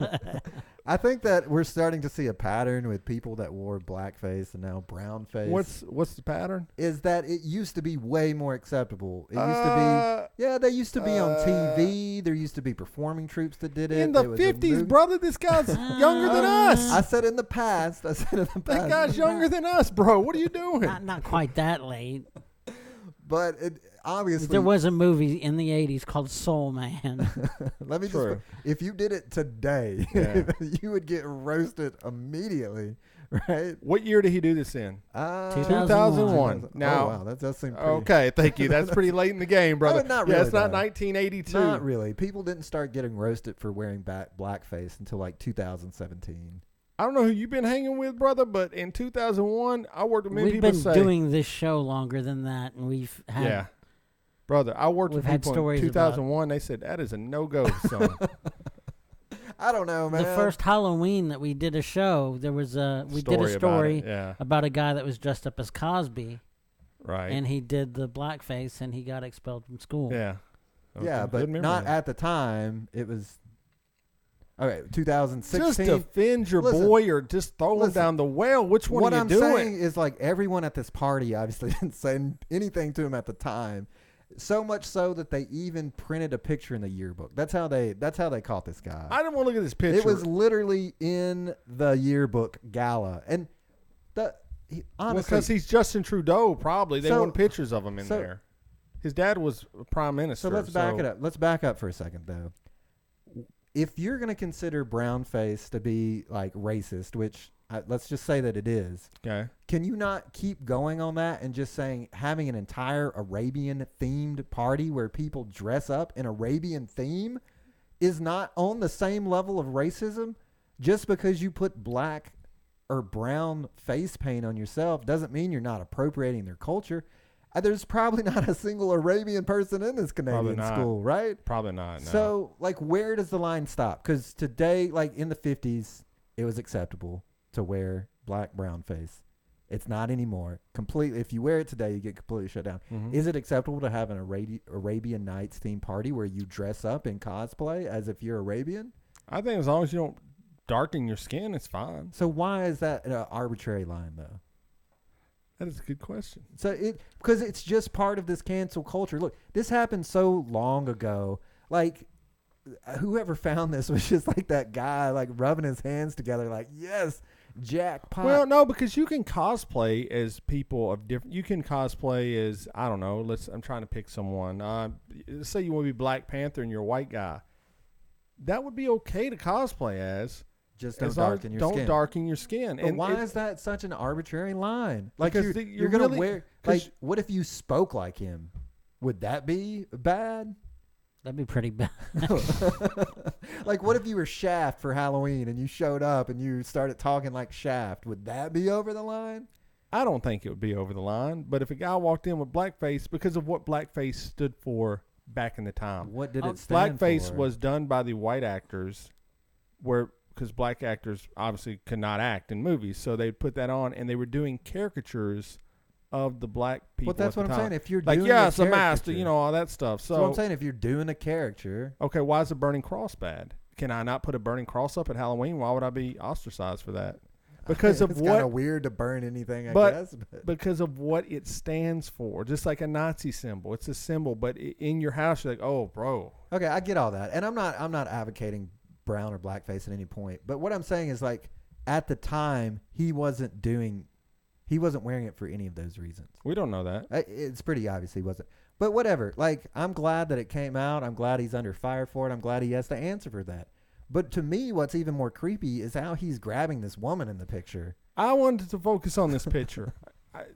I think that we're starting to see a pattern with people that wore blackface and now brownface. What's the pattern? Is that it used to be way more acceptable. It used to be, they used to be on TV. There used to be performing troops that did it. In the 50s, brother, this guy's younger than us. I said in the past. That guy's younger than us, bro. What are you doing? Not quite that late. But it obviously there was a movie in the 80s called Soul Man. Let me just. If you did it today, you would get roasted immediately, right? What year did he do this in? 2001. Now, oh, wow, that does seem pretty. Okay, thank you. That's pretty late in the game, brother. Not really, it's not though. 1982. Not really. People didn't start getting roasted for wearing blackface until like 2017. I don't know who you've been hanging with, brother, but in 2001, I worked with many people We've been doing this show longer than that, and we've had... Yeah. Brother, I worked with had people stories in 2001. They said, that is a no-go, son. I don't know, man. The first Halloween that we did a show, we did a story about a guy that was dressed up as Cosby. Right. And he did the blackface, and he got expelled from school. Yeah. Okay. Yeah, but not at the time. It was... Okay, 2016. Just defend your boy or just throw him down the well. Which one are you doing? What I'm saying is, like, everyone at this party obviously didn't say anything to him at the time. So much so that they even printed a picture in the yearbook. That's how they caught this guy. I didn't want to look at this picture. It was literally in the yearbook gala. And honestly, because he's Justin Trudeau, probably. They want pictures of him in there. His dad was prime minister. So let's back it up. Let's back up for a second, though. If you're going to consider brownface to be like racist, which let's just say that it is, okay, can you not keep going on that and just saying having an entire Arabian themed party where people dress up in Arabian theme is not on the same level of racism? Just because you put black or brown face paint on yourself doesn't mean you're not appropriating their culture. There's probably not a single Arabian person in this Canadian school, right? Probably not. No. So, like, where does the line stop? Because today, like in the 50s, it was acceptable to wear black, brown face. It's not anymore. Completely. If you wear it today, you get completely shut down. Mm-hmm. Is it acceptable to have an Arabian Nights themed party where you dress up in cosplay as if you're Arabian? I think as long as you don't darken your skin, it's fine. So why is that an arbitrary line, though? That is a good question. So because it's just part of this cancel culture. Look, this happened so long ago. Like, whoever found this was just like that guy, like rubbing his hands together, like, yes, jackpot. Well, no, because you can cosplay as people of different. You can cosplay as, I don't know. I'm trying to pick someone. Let's say you want to be Black Panther and you're a white guy. That would be okay to cosplay as. Just don't darken your skin. Don't darken your skin. But why is that such an arbitrary line? Like, because you're going to wear... Like, what if you spoke like him? Would that be bad? That'd be pretty bad. Like, what if you were Shaft for Halloween and you showed up and you started talking like Shaft? Would that be over the line? I don't think it would be over the line. But if a guy walked in with blackface, because of what blackface stood for back in the time. What did it stand blackface for? Was done by the white actors because black actors obviously could not act in movies. So they'd put that on, and they were doing caricatures of the black people. But that's what I'm saying. If you're like, doing it's a master, all that stuff. So I'm saying if you're doing a character. Okay, why is the burning cross bad? Can I not put a burning cross up at Halloween? Why would I be ostracized for that? Because of it's what? It's kind of weird to burn anything, I guess. But because of what it stands for. Just like a Nazi symbol. It's a symbol, but in your house, you're like, oh, bro. Okay, I get all that. And I'm not advocating brown or blackface at any point. But what I'm saying is, like, at the time, he wasn't wearing it for any of those reasons. We don't know that. It's pretty obvious he wasn't. But whatever. Like, I'm glad that it came out. I'm glad he's under fire for it. I'm glad he has to answer for that. But to me, what's even more creepy is how he's grabbing this woman in the picture. I wanted to focus on this picture.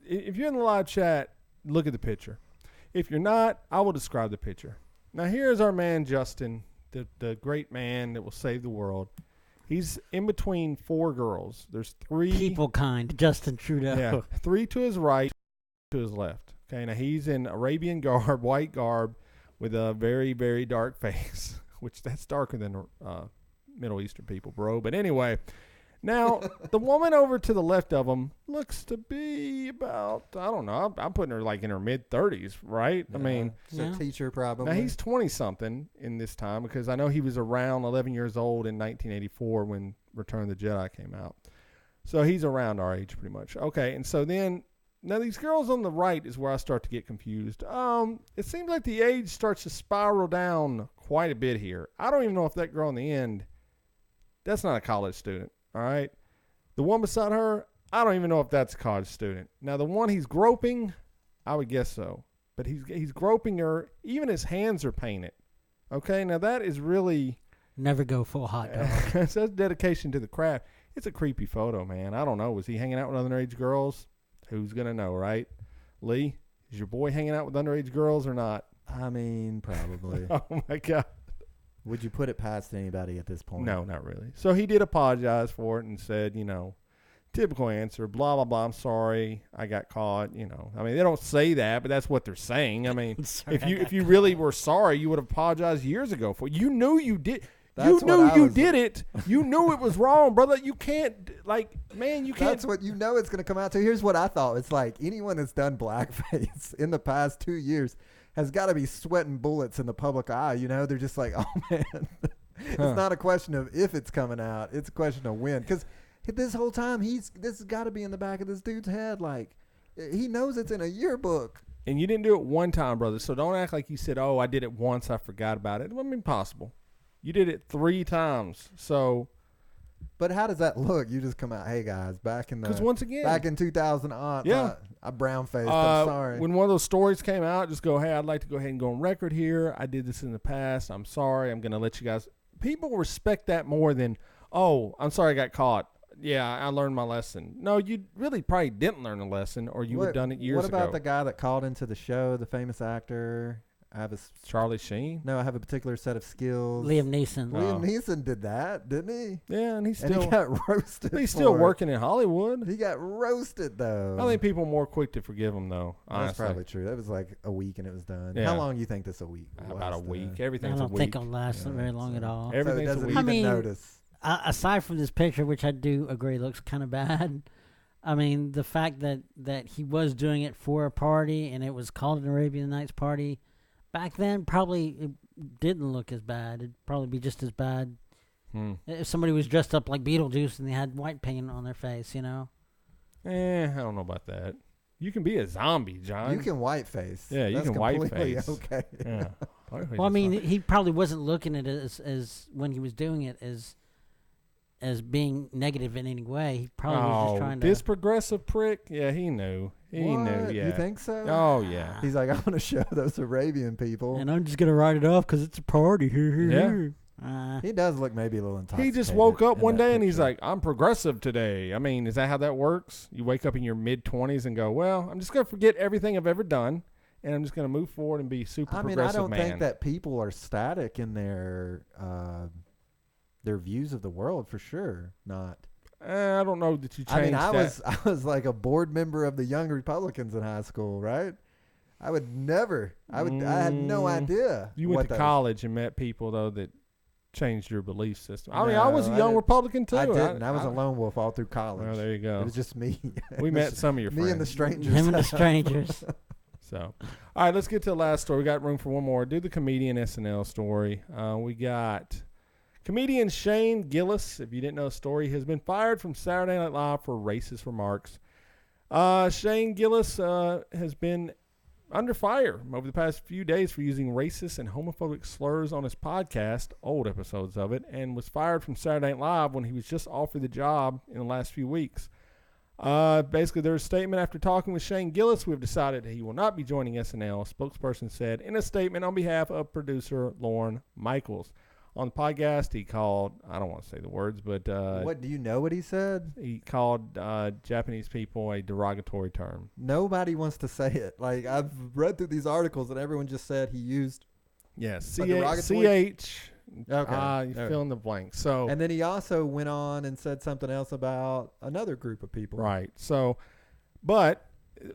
If you're in the live chat, look at the picture. If you're not, I will describe the picture. Now, here's our man, Justin, the great man that will save the world. He's in between four girls. There's three. People kind, Justin Trudeau. Yeah, three to his right, to his left. Okay, now he's in Arabian garb, white garb, with a very, very dark face, which that's darker than Middle Eastern people, bro. But anyway, now the woman over to the left of him looks to be about, I don't know, I'm putting her like in her mid-30s, right? Yeah, I mean, a teacher probably. Now he's 20-something in this time because I know he was around 11 years old in 1984 when Return of the Jedi came out. So he's around our age pretty much. Okay, and so then, now these girls on the right is where I start to get confused. It seems like the age starts to spiral down quite a bit here. I don't even know if that girl in the end, that's not a college student, all right? The one beside her, I don't even know if that's a college student. Now, the one he's groping, I would guess so. But he's groping her. Even his hands are painted. Okay, now that is really... Never go full hot dog. That's dedication to the craft. It's a creepy photo, man. I don't know. Was he hanging out with underage girls? Who's going to know, right? Lee, is your boy hanging out with underage girls or not? I mean, probably. Oh, my God. Would you put it past anybody at this point? No, not really. So he did apologize for it and said, typical answer, blah, blah, blah, I'm sorry, I got caught, I mean, they don't say that, but that's what they're saying. I mean, if you really were sorry, you would have apologized years ago for it. You knew you did. You did it. You knew it was wrong, brother. You can't, you can't. That's what it's going to come out to. Here's what I thought. It's like anyone that's done blackface in the past 2 years has got to be sweating bullets in the public eye. They're just like, oh, man. It's not a question of if it's coming out. It's a question of when. Because this whole time, this has got to be in the back of this dude's head. Like, he knows it's in a yearbook. And you didn't do it one time, brother. So don't act like you said, oh, I did it once, I forgot about it. I mean, possible. You did it 3 times, so. But how does that look? You just come out, hey guys, back in 2000, yeah, I brown faced. I'm sorry. When one of those stories came out, just go, hey, I'd like to go ahead and go on record here. I did this in the past. I'm sorry. I'm gonna let you guys. People respect that more than, oh, I'm sorry, I got caught. Yeah, I learned my lesson. No, you really probably didn't learn a lesson, or you would have done it years ago. What about the guy that called into the show, the famous actor? Charlie Sheen? No, I have a particular set of skills. Liam Neeson. Liam Neeson did that, didn't he? Yeah, and he got roasted. He's still working in Hollywood. He got roasted, though. I think people are more quick to forgive him, though. Honestly. That's probably true. That was like a week and it was done. Yeah. How long do you think this a week? About a week. Everything's a week. I don't think it'll last very long at all. Everything's so it doesn't a week. even notice. Aside from this picture, which I do agree looks kind of bad, I mean, the fact that he was doing it for a party and it was called an Arabian Nights party, back then probably it didn't look as bad. It'd probably be just as bad if somebody was dressed up like Beetlejuice and they had white paint on their face, I don't know about that. You can be a zombie, John. You can whiteface. Yeah, you can whiteface. Okay. Yeah. Well, I mean, he probably wasn't looking at it as when he was doing it as being negative in any way. He probably was just trying to. This progressive prick? Yeah, he knew. He knew, yeah. You think so? Oh, yeah. He's like, I want to show those Arabian people. And I'm just going to write it off because it's a party. He does look maybe a little intoxicated. He just woke up one day and he's like, I'm progressive today. I mean, is that how that works? You wake up in your mid-20s and go, well, I'm just going to forget everything I've ever done, and I'm just going to move forward and be super progressive man. I don't think that people are static in their views of the world, for sure. Not. I don't know that you changed that. I was like a board member of the Young Republicans in high school, right? I had no idea. You went to college and met people, though, that changed your belief system. I mean, I was a young Republican, too. I didn't. I was a lone wolf all through college. Well, there you go. It was just me. We met some of your friends. Me and the strangers. Him and the strangers. So, all right, let's get to the last story. We got room for one more. Do the comedian SNL story. We got comedian Shane Gillis, if you didn't know the story, has been fired from Saturday Night Live for racist remarks. Shane Gillis has been under fire over the past few days for using racist and homophobic slurs on his podcast, old episodes of it, and was fired from Saturday Night Live when he was just offered the job in the last few weeks. Basically, there's a statement after talking with Shane Gillis, we have decided he will not be joining SNL, a spokesperson said in a statement on behalf of producer Lorne Michaels. On the podcast, he called, I don't want to say the words, but... what, do you know what he said? He called Japanese people a derogatory term. Nobody wants to say it. Like, I've read through these articles and everyone just said he used... Yes, C-H... Okay. You fill in the blank. So, and then he also went on and said something else about another group of people. Right. So, but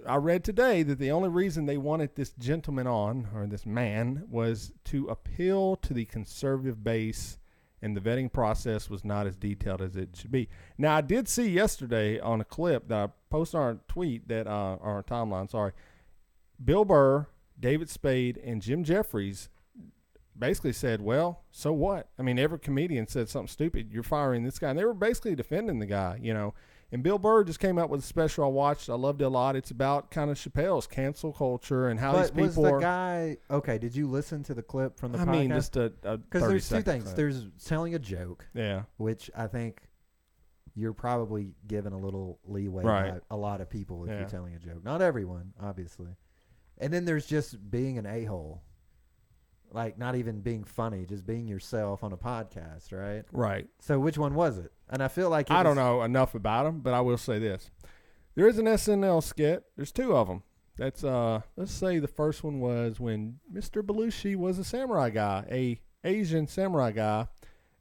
I read today that the only reason they wanted this gentleman on, or this man, was to appeal to the conservative base, and the vetting process was not as detailed as it should be. Now, I did see yesterday on a clip that I posted on our tweet, that our timeline, Bill Burr, David Spade, and Jim Jeffries basically said, well, so what? I mean, every comedian said something stupid. You're firing this guy. And they were basically defending the guy, you know. And Bill Burr just came out with a special I watched. I loved it a lot. It's about kind of Chappelle's cancel culture and how these people was the guy okay? Did you listen to the clip from the podcast? I mean, just a because there's two things. Clip. There's telling a joke, yeah, which I think you're probably given a little leeway right. by a lot of people if Yeah. you're telling a joke. Not everyone, obviously. And then there's just being an a-hole. Like, not even being funny, just being yourself on a podcast, right? Right. So which one was it? And I feel like I don't know enough about him, but I will say this. There is an SNL skit. There's two of them. That's, let's say the first one was when Mr. Belushi was a samurai guy, a Asian samurai guy,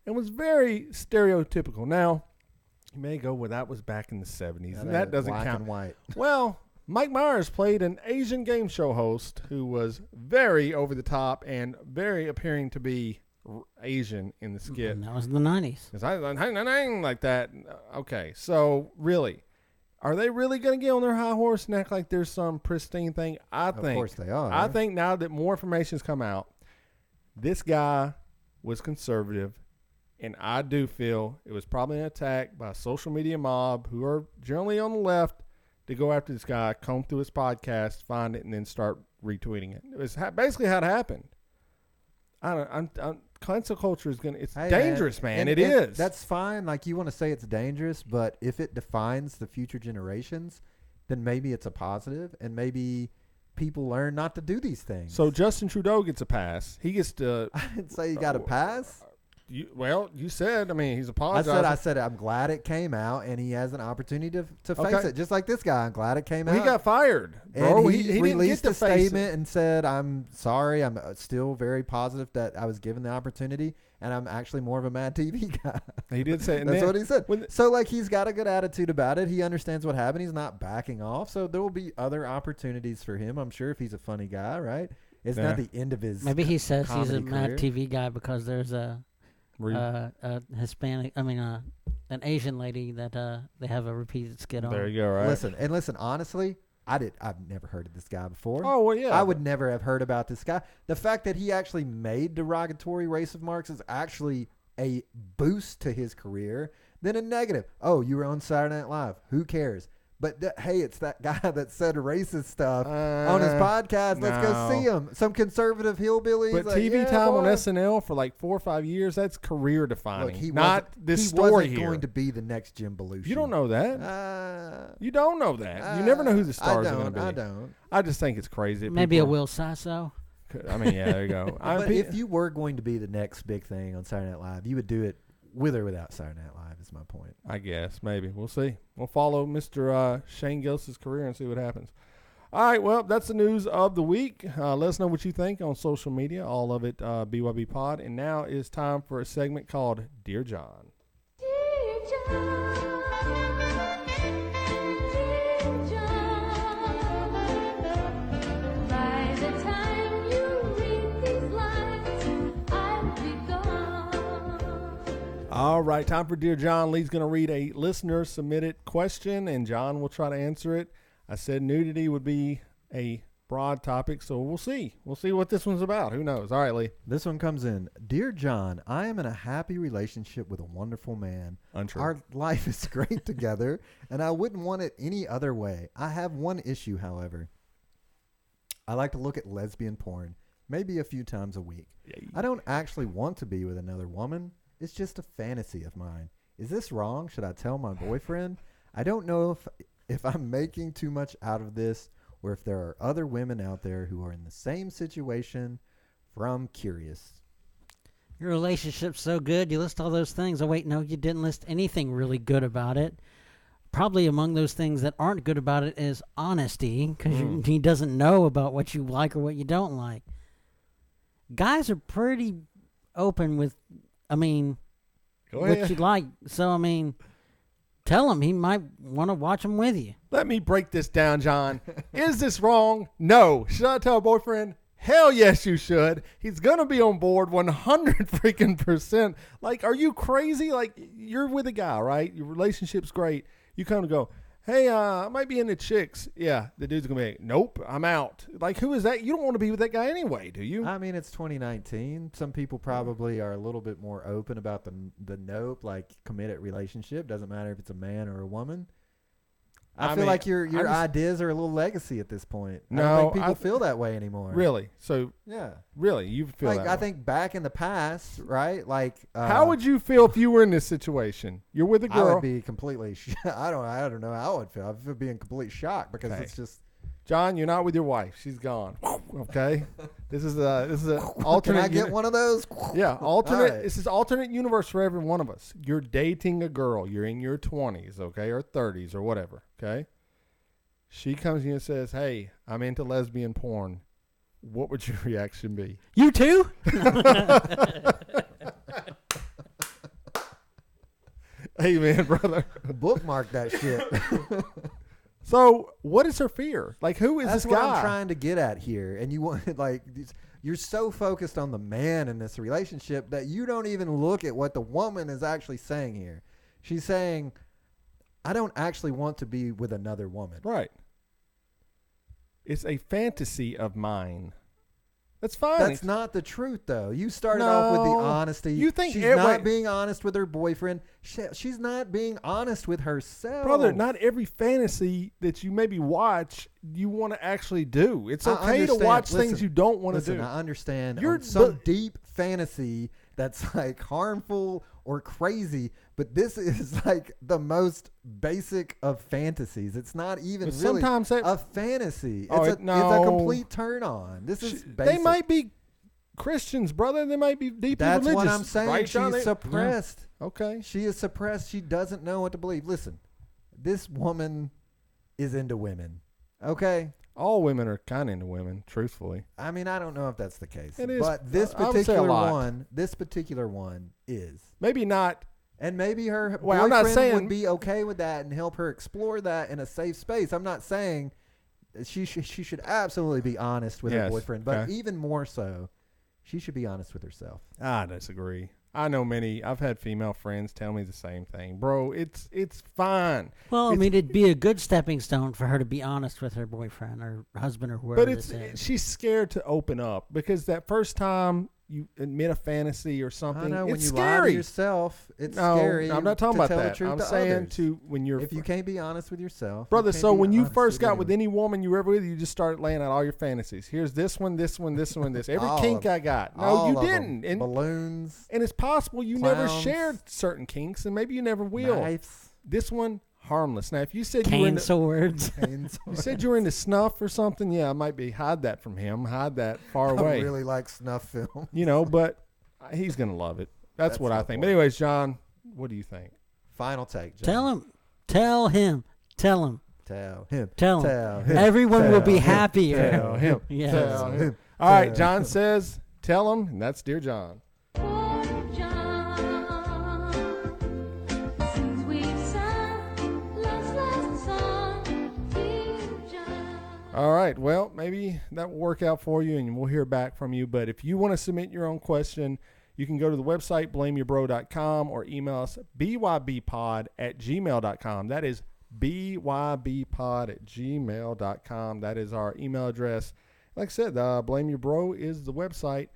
and was very stereotypical. Now, you may go, well, that was back in the 70s, and that doesn't black count. and white. Well, Mike Myers played an Asian game show host who was very over the top and very appearing to be Asian in the skit. And that was in the 90s. Because I like that. Okay, so really, are they really going to get on their high horse and act like there's some pristine thing? I think. Of course they are. I think now that more information's come out, this guy was conservative, and I do feel it was probably an attack by a social media mob who are generally on the left to go after this guy, comb through his podcast, find it, and then start retweeting it. It was basically how it happened. Cancel culture is it's dangerous, man. It is. That's fine. Like, you want to say it's dangerous, but if it defines the future generations, then maybe it's a positive, and maybe people learn not to do these things. So Justin Trudeau gets a pass. He gets to. I didn't say he got a pass. You said. I mean, he's apologized. I said, I'm glad it came out, and he has an opportunity to face it, just like this guy. I'm glad it came out. He got fired, bro. And he released a statement it. and said, "I'm sorry. I'm still very positive that I was given the opportunity, and I'm actually more of a Mad TV guy." He did say, that's what he said. So, like, he's got a good attitude about it. He understands what happened. He's not backing off. So there will be other opportunities for him. I'm sure if he's a funny guy, right? It's not the end of his. Maybe he says he's a career. Mad TV guy because there's a Hispanic, an Asian lady that they have a repeated skit on. There you go, right? Listen, honestly, I've never heard of this guy before. Oh, well, yeah. I would never have heard about this guy. The fact that he actually made derogatory race of marks is actually a boost to his career than a negative. Oh, you were on Saturday Night Live. Who cares? But hey, it's that guy that said racist stuff on his podcast. Let's go see him. Some conservative hillbillies. But like, TV yeah, time boy. on SNL for like 4 or 5 years, that's career defining. Look, he not this he story wasn't here. going to be the next Jim Belushi. You don't know that. You don't know that. You never know who the stars are going to be. I don't. I just think it's crazy. Maybe a Will Sasso. I mean, yeah, there you go. But if you were going to be the next big thing on Saturday Night Live, you would do it with or without Saturday Night Live, is my point. I guess, maybe. We'll see. We'll follow Mr. Shane Gillis' career and see what happens. All right, well, that's the news of the week. Let us know what you think on social media, all of it BYB Pod. And now it's time for a segment called Dear John. Dear John, by the time you read these lines, I'll be gone. All right, time for Dear John. Lee's going to read a listener-submitted question, and John will try to answer it. I said nudity would be a broad topic, so we'll see. We'll see what this one's about. Who knows? All right, Lee. This one comes in. Dear John, I am in a happy relationship with a wonderful man. Untrue. Our life is great together, and I wouldn't want it any other way. I have one issue, however. I like to look at lesbian porn, maybe a few times a week. Yay. I don't actually want to be with another woman. It's just a fantasy of mine. Is this wrong? Should I tell my boyfriend? I don't know if I'm making too much out of this, or if there are other women out there who are in the same situation. From Curious. Your relationship's so good, you list all those things. Oh, wait, no, you didn't list anything really good about it. Probably among those things that aren't good about it is honesty, because he doesn't know about what you like or what you don't like. Guys are pretty open with, what you like. So, tell him. He might want to watch them with you. Let me break this down, John. Is this wrong? No. Should I tell a boyfriend? Hell yes, you should. He's going to be on board 100 freaking percent. Like, are you crazy? Like, you're with a guy, right? Your relationship's great. You come to go, Hey, I might be into chicks. Yeah, the dude's going to be like, nope, I'm out. Like, who is that? You don't want to be with that guy anyway, do you? I mean, it's 2019. Some people probably are a little bit more open about the nope, like committed relationship. Doesn't matter if it's a man or a woman. I feel mean, like your just- ideas are a little legacy at this point. I No, don't think people feel that way anymore. Really? So, Yeah. really, you feel Like that I way? think back in the past, right? Like How would you feel if you were in this situation? You're with a I girl. would be completely. I don't know how I would feel. I would be in complete shock because Okay. it's just. John, you're not with your wife. She's gone. Okay? This is a Can alternate I get one of those? Yeah, alternate. right. This is alternate universe for every one of us. You're dating a girl. You're in your 20s, okay, or 30s or whatever, okay? She comes to you and says, "Hey, I'm into lesbian porn." What would your reaction be? You too? Amen, brother. Bookmark that shit. So, what is her fear? Like, who is That's this what guy? I'm trying to get at here. And you want like you're so focused on the man in this relationship that you don't even look at what the woman is actually saying here. She's saying, "I don't actually want to be with another woman." Right. It's a fantasy of mine. That's fine. That's not the truth, though. You started off with the No. honesty. You think she's every- not being honest with her boyfriend? She's not being honest with herself, Brother, not every fantasy that you maybe watch you want to actually do. It's I okay to understand. watch Listen, things you don't want to Listen, do. I understand You're some the- deep fantasy that's like harmful or crazy, but this is like the most basic of fantasies. It's not even But really sometimes that- a fantasy. It's, Oh, it's a no. complete turn on. This is basic. They might be Christians, brother. They might be deeply That's religious. what I'm saying. Right, John? She's They- suppressed. Yeah. Okay. She is suppressed. She doesn't know what to believe. Listen, this woman is into women. Okay? All women are kind of into women, truthfully. I mean, I don't know if that's the case. It is. But this I would say a particular lot. one is. Maybe not. And maybe her Well, I'm boyfriend not saying- would be okay with that and help her explore that in a safe space. I'm not saying she should absolutely be honest with her Yes, boyfriend, but okay. even more so, she should be honest with herself. I disagree. I know many. I've had female friends tell me the same thing, bro. It's fine. Well, I It's- mean, it'd be a good stepping stone for her to be honest with her boyfriend or husband or whoever But this is. she's scared to open up because that first time you admit a fantasy or something, I know when it's you lie to scary. yourself, it's No, scary. I'm not talking to about tell that. The truth I'm to saying others. to when you're If you can't be honest with yourself, brother. you can't So be when you honest first got with anyone. any woman you were ever with, you just started laying out all your fantasies. Here's this one, this one, this one, this. Every All kink of I got. No, all you of 'em. didn't. And Balloons, it's possible you never clowns, shared certain kinks, and maybe you never will. knives, This one harmless. Now, if you said you were Cane into, swords. canes. you said you were into snuff or something, yeah, I might be hide that from him, hide that far away. I really like snuff film. You know, but he's gonna love it. That's what I my think. point. But anyways, John, what do you think? Final take. John. Tell him. Tell him. Tell him. Tell him. Tell him. Tell him. Everyone will be Tell him. happier. Tell him. Yes. Tell him. All right, John says, tell him, and that's Dear John. Poor John, since we've sung last song, dear John. All right, well, maybe that will work out for you, and we'll hear back from you. But if you want to submit your own question, you can go to the website, blameyourbro.com, or email us, bybpod@gmail.com. That is bybpod@gmail.com. That is our email address. Like I said, Blame Your Bro is the website.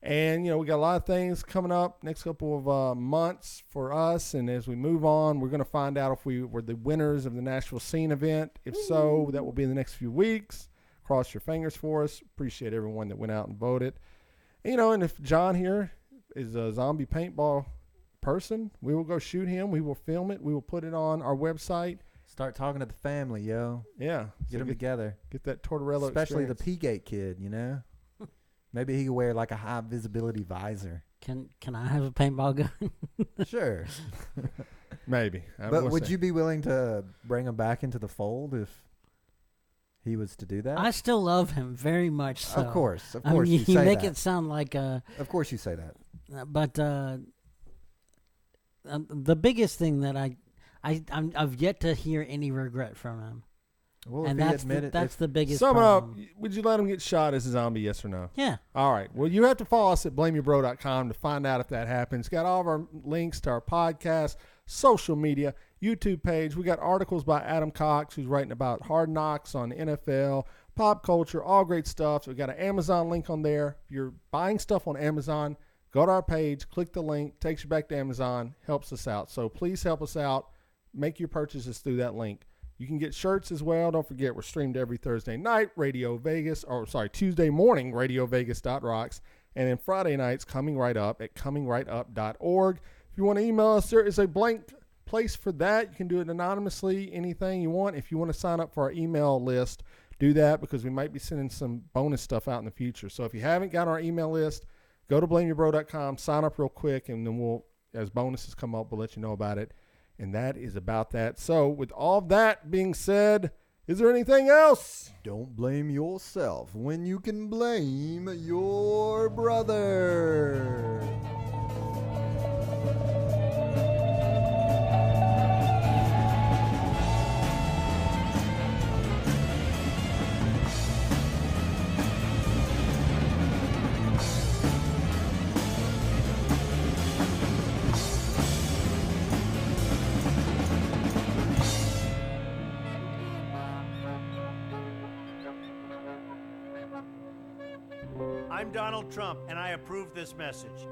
And, you know, we got a lot of things coming up next couple of months for us. And as we move on, we're going to find out if we were the winners of the Nashville Scene event. If so, that will be in the next few weeks. Cross your fingers for us. Appreciate everyone that went out and voted. And, you know, and if John here is a zombie paintball person, we will go shoot him. We will film it. We will put it on our website. Start talking to the family, yo. Yeah. Get them get, together. get that Tortorella Especially experience. the P-Gate kid, you know? Maybe he could wear like a high visibility visor. Can I have a paintball gun? Sure. Maybe. But would you be willing to bring him back into the fold if he was to do that? I still love him very much. So. Of course. Of I course mean, you you say make that. it sound like Of course you say that. but the biggest thing that I've yet to hear any regret from him, Well, and if he that's admitted that's the biggest Sum it up. problem. Would you let him get shot as a zombie, yes or no? Yeah. All right. Well, you have to follow us at blameyourbro.com to find out if that happens. Got all of our links to our podcast, social media. YouTube page. We got articles by Adam Cox, who's writing about Hard Knocks on NFL, pop culture, all great stuff. So we got an Amazon link on there. If you're buying stuff on Amazon, go to our page, click the link, takes you back to Amazon, helps us out. So please help us out. Make your purchases through that link. You can get shirts as well. Don't forget, we're streamed every Thursday night, Tuesday morning, radiovegas.rocks. And then Friday nights, Coming Right Up at comingrightUp.org. If you want to email us, there is a blank place for that. You can do it anonymously, anything you want. If you want to sign up for our email list, do that, because we might be sending some bonus stuff out in the future. So if you haven't got our email list, go to blameyourbro.com, sign up real quick, and then we'll, as bonuses come up, we'll let you know about it. And that is about that. So with all that being said, is there anything else? Don't blame yourself when you can blame your brother. I'm Donald Trump, and I approve this message.